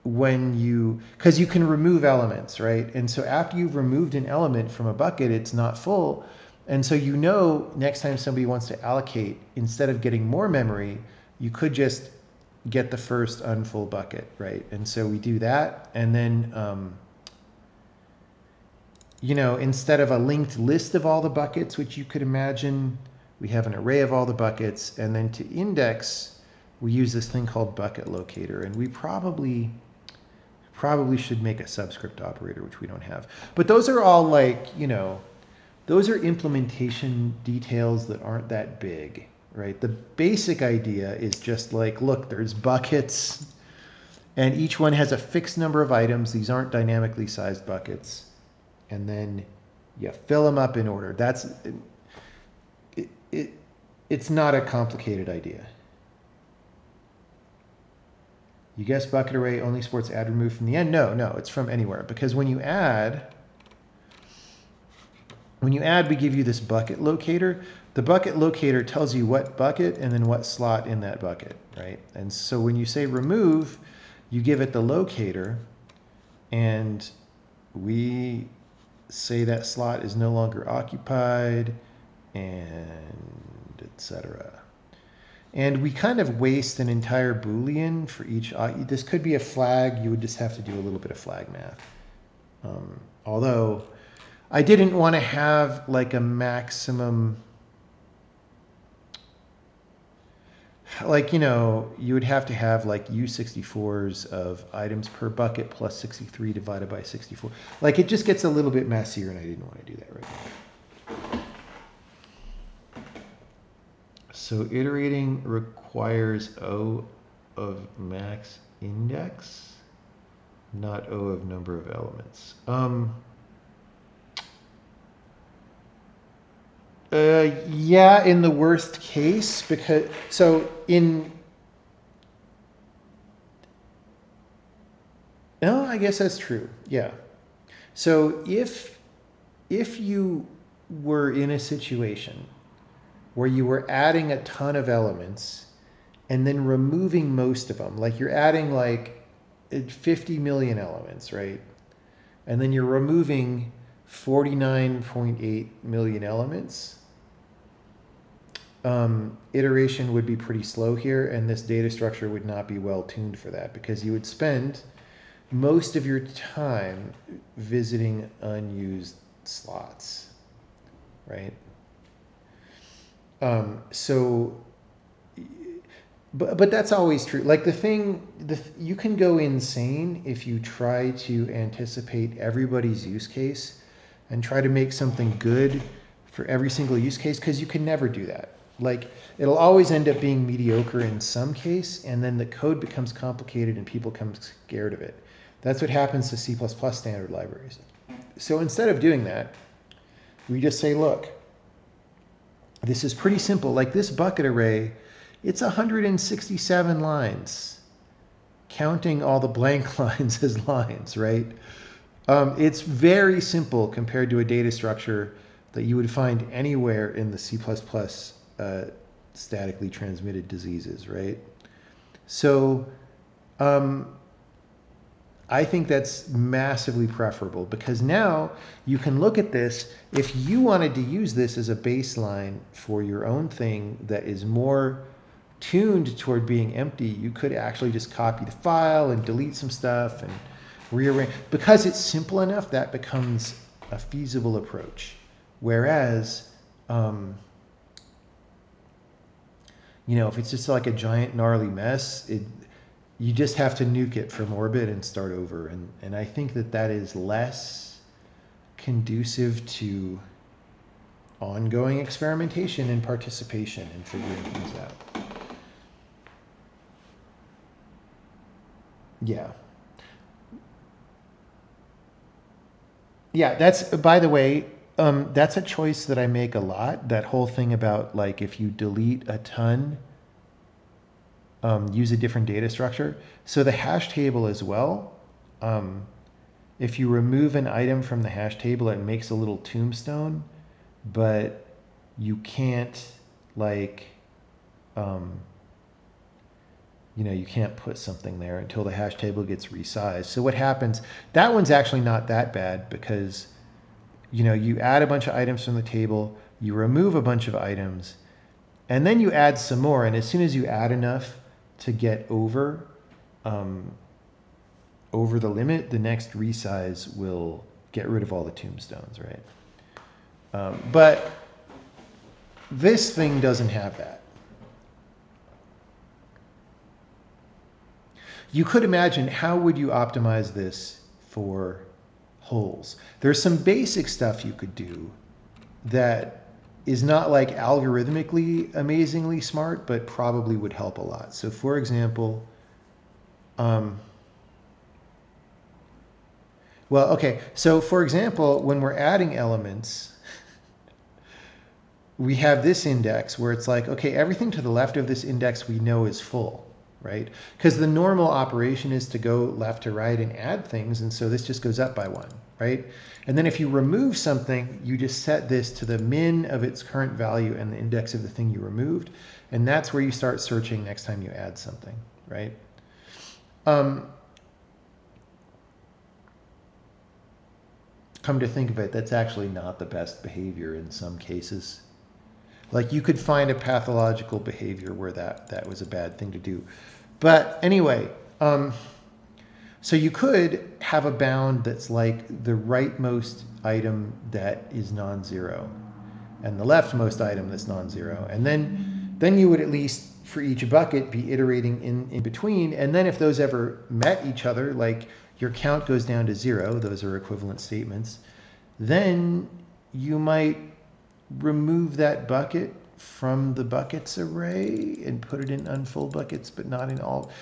because you can remove elements, right? And so after you've removed an element from a bucket, it's not full. And so you know next time somebody wants to allocate, instead of getting more memory, you could just get the first unfull bucket, right? And so we do that. And then, you know, instead of a linked list of all the buckets, which you could imagine, we have an array of all the buckets. And then to index, we use this thing called bucket locator. And we probably should make a subscript operator, which we don't have. But those are all like, you know, those are implementation details that aren't that big, right? The basic idea is just like, look, there's buckets and each one has a fixed number of items. These aren't dynamically sized buckets. And then you fill them up in order. That's, it's not a complicated idea. You guess bucket array only supports add remove from the end? No, it's from anywhere. Because when you add, we give you this bucket locator. The bucket locator tells you what bucket and then what slot in that bucket, right? And so when you say remove, you give it the locator and we say that slot is no longer occupied and etc. And we kind of waste an entire Boolean for each. This could be a flag. You would just have to do a little bit of flag math. Although I didn't want to have like a maximum, like, you know, you would have to have like U64s of items per bucket plus 63 divided by 64. Like it just gets a little bit messier and I didn't want to do that right now. So iterating requires O of max index, not O of number of elements. Yeah, in the worst case, because, so no, I guess that's true. Yeah. So if you were in a situation where you were adding a ton of elements and then removing most of them, like you're adding like 50 million elements, right? And then you're removing 49.8 million elements. Iteration would be pretty slow here, and this data structure would not be well tuned for that because you would spend most of your time visiting unused slots, right? But that's always true. Like you can go insane if you try to anticipate everybody's use case and try to make something good for every single use case, because you can never do that. Like it'll always end up being mediocre in some case, and then the code becomes complicated and people become scared of it. That's what happens to C++ standard libraries. So instead of doing that, we just say, look, this is pretty simple. Like this bucket array, it's 167 lines, counting all the blank lines as lines, right? It's very simple compared to a data structure that you would find anywhere in the C++ statically transmitted diseases, right? So I think that's massively preferable because now you can look at this. If you wanted to use this as a baseline for your own thing that is more tuned toward being empty, you could actually just copy the file and delete some stuff and rearrange. Because it's simple enough, that becomes a feasible approach. Whereas, you know, if it's just like a giant gnarly mess, you just have to nuke it from orbit and start over. And I think that is less conducive to ongoing experimentation and participation in figuring things out. Yeah. Yeah, that's, by the way, that's a choice that I make a lot. That whole thing about like if you delete a ton, use a different data structure. So the hash table as well, if you remove an item from the hash table, it makes a little tombstone, but you can't like, you can't put something there until the hash table gets resized. So what happens, that one's actually not that bad because you add a bunch of items from the table, you remove a bunch of items, and then you add some more. And as soon as you add enough to get over the limit, the next resize will get rid of all the tombstones, right? But this thing doesn't have that. You could imagine, how would you optimize this for holes? There's some basic stuff you could do that is not like algorithmically amazingly smart, but probably would help a lot. So for example, so for example, when we're adding elements, we have this index where it's like, okay, everything to the left of this index we know is full, right? Because the normal operation is to go left to right and add things, and so this just goes up by 1, right? And then if you remove something, you just set this to the min of its current value and the index of the thing you removed, and that's where you start searching next time you add something, right? Come to think of it, that's actually not the best behavior in some cases. Like you could find a pathological behavior where that was a bad thing to do. But anyway, so you could have a bound that's like the rightmost item that is non-zero and the leftmost item that's non-zero. And then you would at least for each bucket be iterating in between. And then if those ever met each other, like your count goes down to 0, those are equivalent statements, then you might remove that bucket from the buckets array and put it in unfull buckets, but not in all,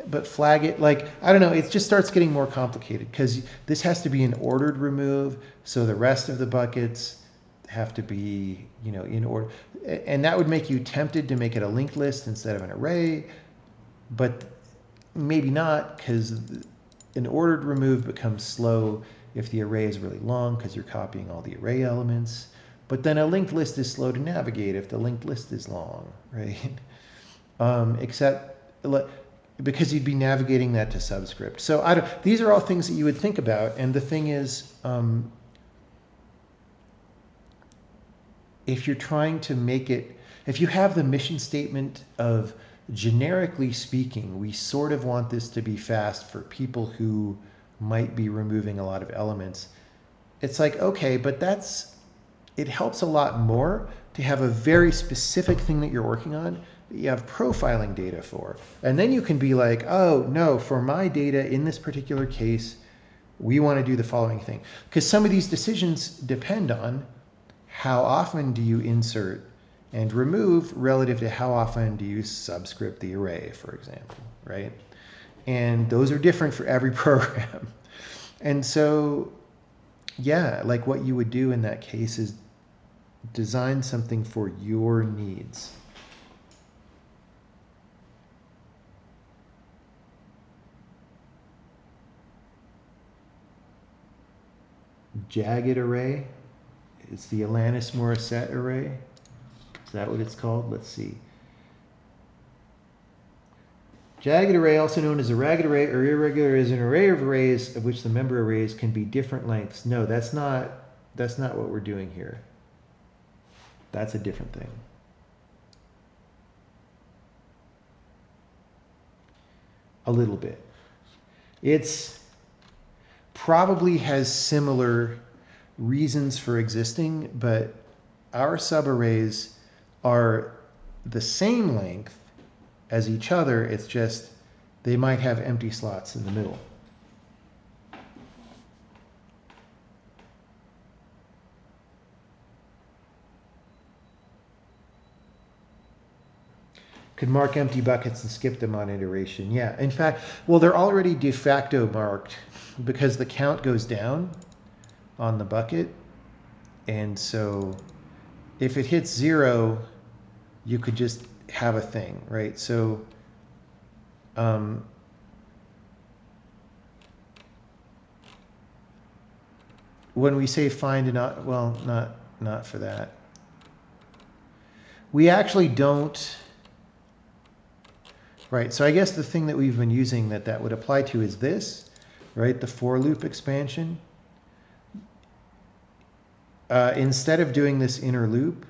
but flag it. Like, I don't know, it just starts getting more complicated because this has to be an ordered remove. So the rest of the buckets have to be, in order. And that would make you tempted to make it a linked list instead of an array, but maybe not, because an ordered remove becomes slow if the array is really long because you're copying all the array elements. But then a linked list is slow to navigate if the linked list is long, right? Except because you'd be navigating that to subscript. So these are all things that you would think about. And the thing is, if you're trying to make it, if you have the mission statement of generically speaking, we sort of want this to be fast for people who might be removing a lot of elements. It's like, okay, but it helps a lot more to have a very specific thing that you're working on that you have profiling data for. And then you can be like, oh no, for my data in this particular case, we want to do the following thing. Because some of these decisions depend on how often do you insert and remove relative to how often do you subscript the array, for example, right? And those are different for every program. And so, yeah, like what you would do in that case is design something for your needs. Jagged array. It's the Alanis Morissette array. Is that what it's called? Let's see. Jagged array, also known as a ragged array or irregular, is an array of arrays of which the member arrays can be different lengths. No, that's not what we're doing here. That's a different thing. A little bit. It's probably has similar reasons for existing, but our subarrays are the same length as each other. It's just they might have empty slots in the middle. Could mark empty buckets and skip them on iteration. Yeah, in fact, well, they're already de facto marked because the count goes down on the bucket. And so if it hits 0, you could just have a thing, right? So when we say find and not, well, not for that. We actually don't, right? So I guess the thing that we've been using that would apply to is this, right? The for loop expansion. Instead of doing this inner loop,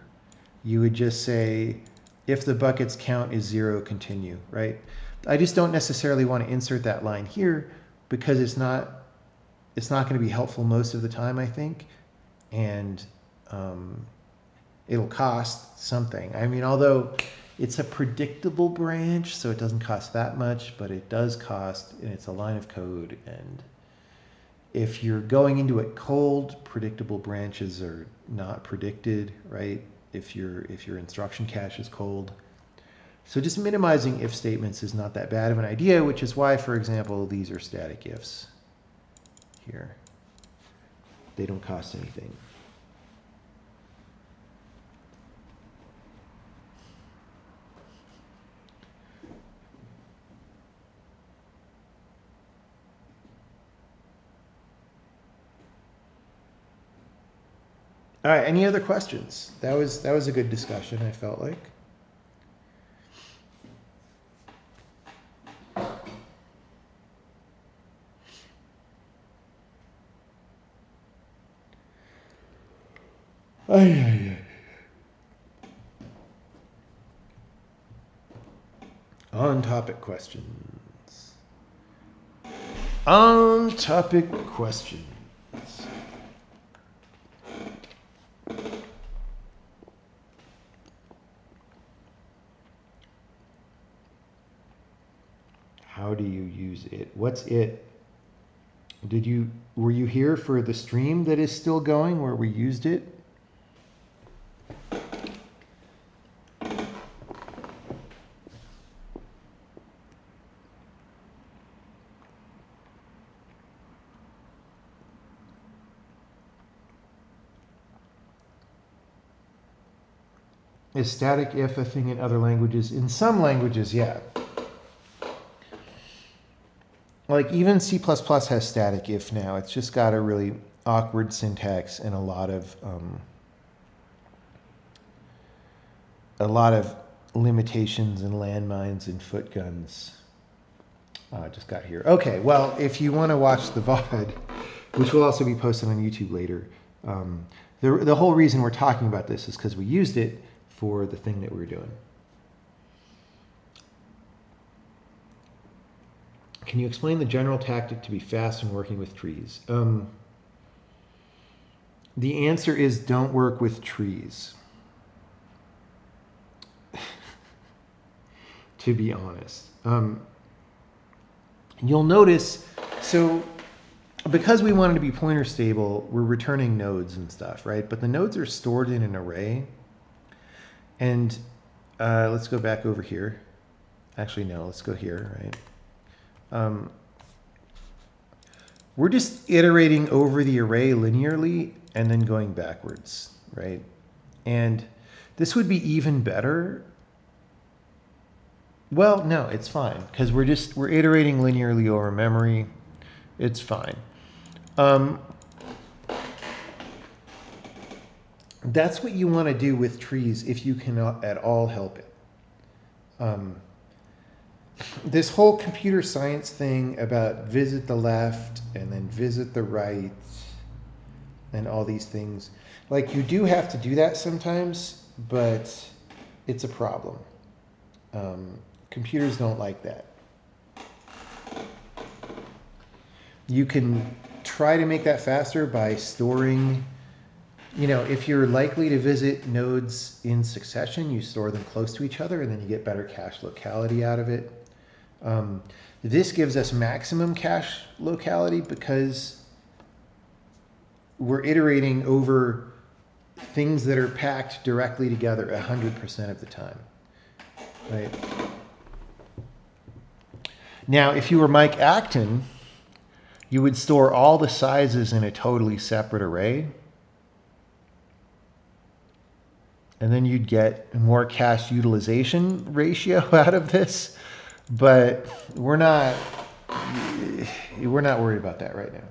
you would just say, if the bucket's count is 0, continue, right? I just don't necessarily want to insert that line here because it's not going to be helpful most of the time, I think. And it'll cost something. I mean, although it's a predictable branch, so it doesn't cost that much, but it does cost, and it's a line of code. And if you're going into it cold, predictable branches are not predicted, right? If your instruction cache is cold. So just minimizing if statements is not that bad of an idea, which is why, for example, these are static ifs here. They don't cost anything. All right, any other questions? That was a good discussion, I felt like. On topic questions. On topic questions. How do you use it? What's it? Were you here for the stream that is still going where we used it? Is static if a thing in other languages? In some languages, yeah. Like even C++ has static if now. It's just got a really awkward syntax and a lot of limitations and landmines and foot guns. Just got here. Okay, well, if you want to watch the VOD, which will also be posted on YouTube later, the whole reason we're talking about this is because we used it for the thing that we were doing. Can you explain the general tactic to be fast when working with trees? The answer is don't work with trees. To be honest. You'll notice, so because we wanted to be pointer stable, we're returning nodes and stuff, right? But the nodes are stored in an array. And let's go back over here. Actually, no, let's go here, right? We're just iterating over the array linearly and then going backwards, right? And this would be even better. Well, no, it's fine because we're iterating linearly over memory. It's fine. That's what you want to do with trees if you can at all help it. This whole computer science thing about visit the left and then visit the right and all these things, like you do have to do that sometimes, but it's a problem. Computers don't like that. You can try to make that faster by storing, if you're likely to visit nodes in succession, you store them close to each other and then you get better cache locality out of it. This gives us maximum cache locality because we're iterating over things that are packed directly together 100% of the time. right? Now, if you were Mike Acton, you would store all the sizes in a totally separate array. And then you'd get more cache utilization ratio out of this. But we're not worried about that right now.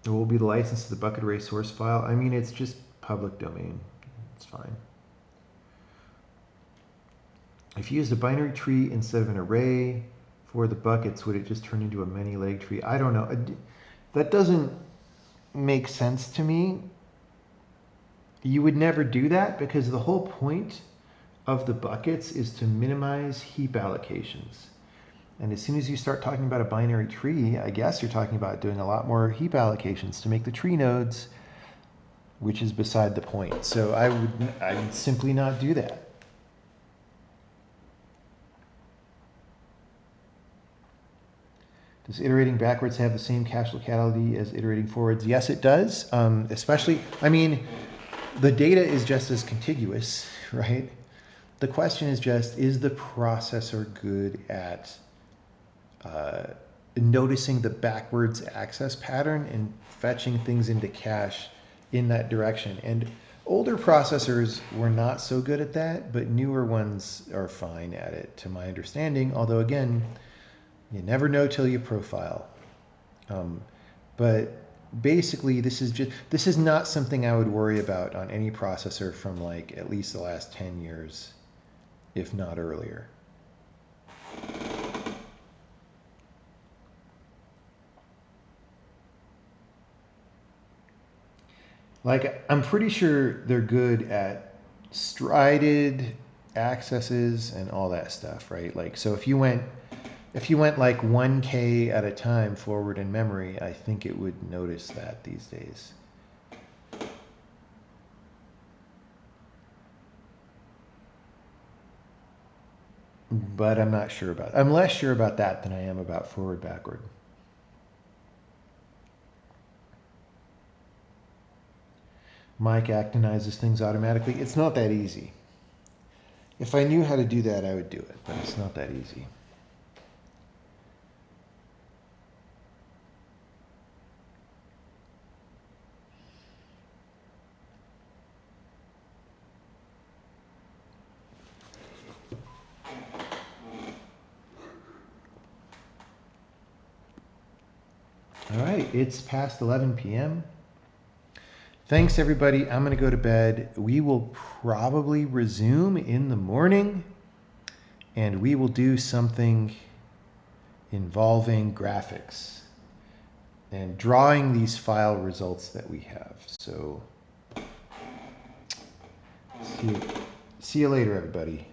It will be the license to the bucket array source file. I mean, it's just public domain. It's fine. If you used a binary tree instead of an array for the buckets, would it just turn into a many-leg tree? I don't know. That doesn't make sense to me. You would never do that because the whole point of the buckets is to minimize heap allocations. And as soon as you start talking about a binary tree, I guess you're talking about doing a lot more heap allocations to make the tree nodes, which is beside the point. So I would simply not do that. Does iterating backwards have the same cache locality as iterating forwards? Yes, it does. Especially, I mean, the data is just as contiguous, right? The question is just, is the processor good at noticing the backwards access pattern and fetching things into cache in that direction? And older processors were not so good at that, but newer ones are fine at it, to my understanding. Although, again, you never know till you profile. But basically, this is not something I would worry about on any processor from like at least the last 10 years, if not earlier. Like, I'm pretty sure they're good at strided accesses and all that stuff, right? Like, so if you went like 1K at a time forward in memory, I think it would notice that these days. But I'm not sure about it. I'm less sure about that than I am about forward backward. Mike actinizes things automatically. It's not that easy. If I knew how to do that, I would do it, but it's not that easy. All right, it's past 11 p.m. Thanks, everybody. I'm going to go to bed. We will probably resume in the morning, and we will do something involving graphics and drawing these file results that we have. So see you later, everybody.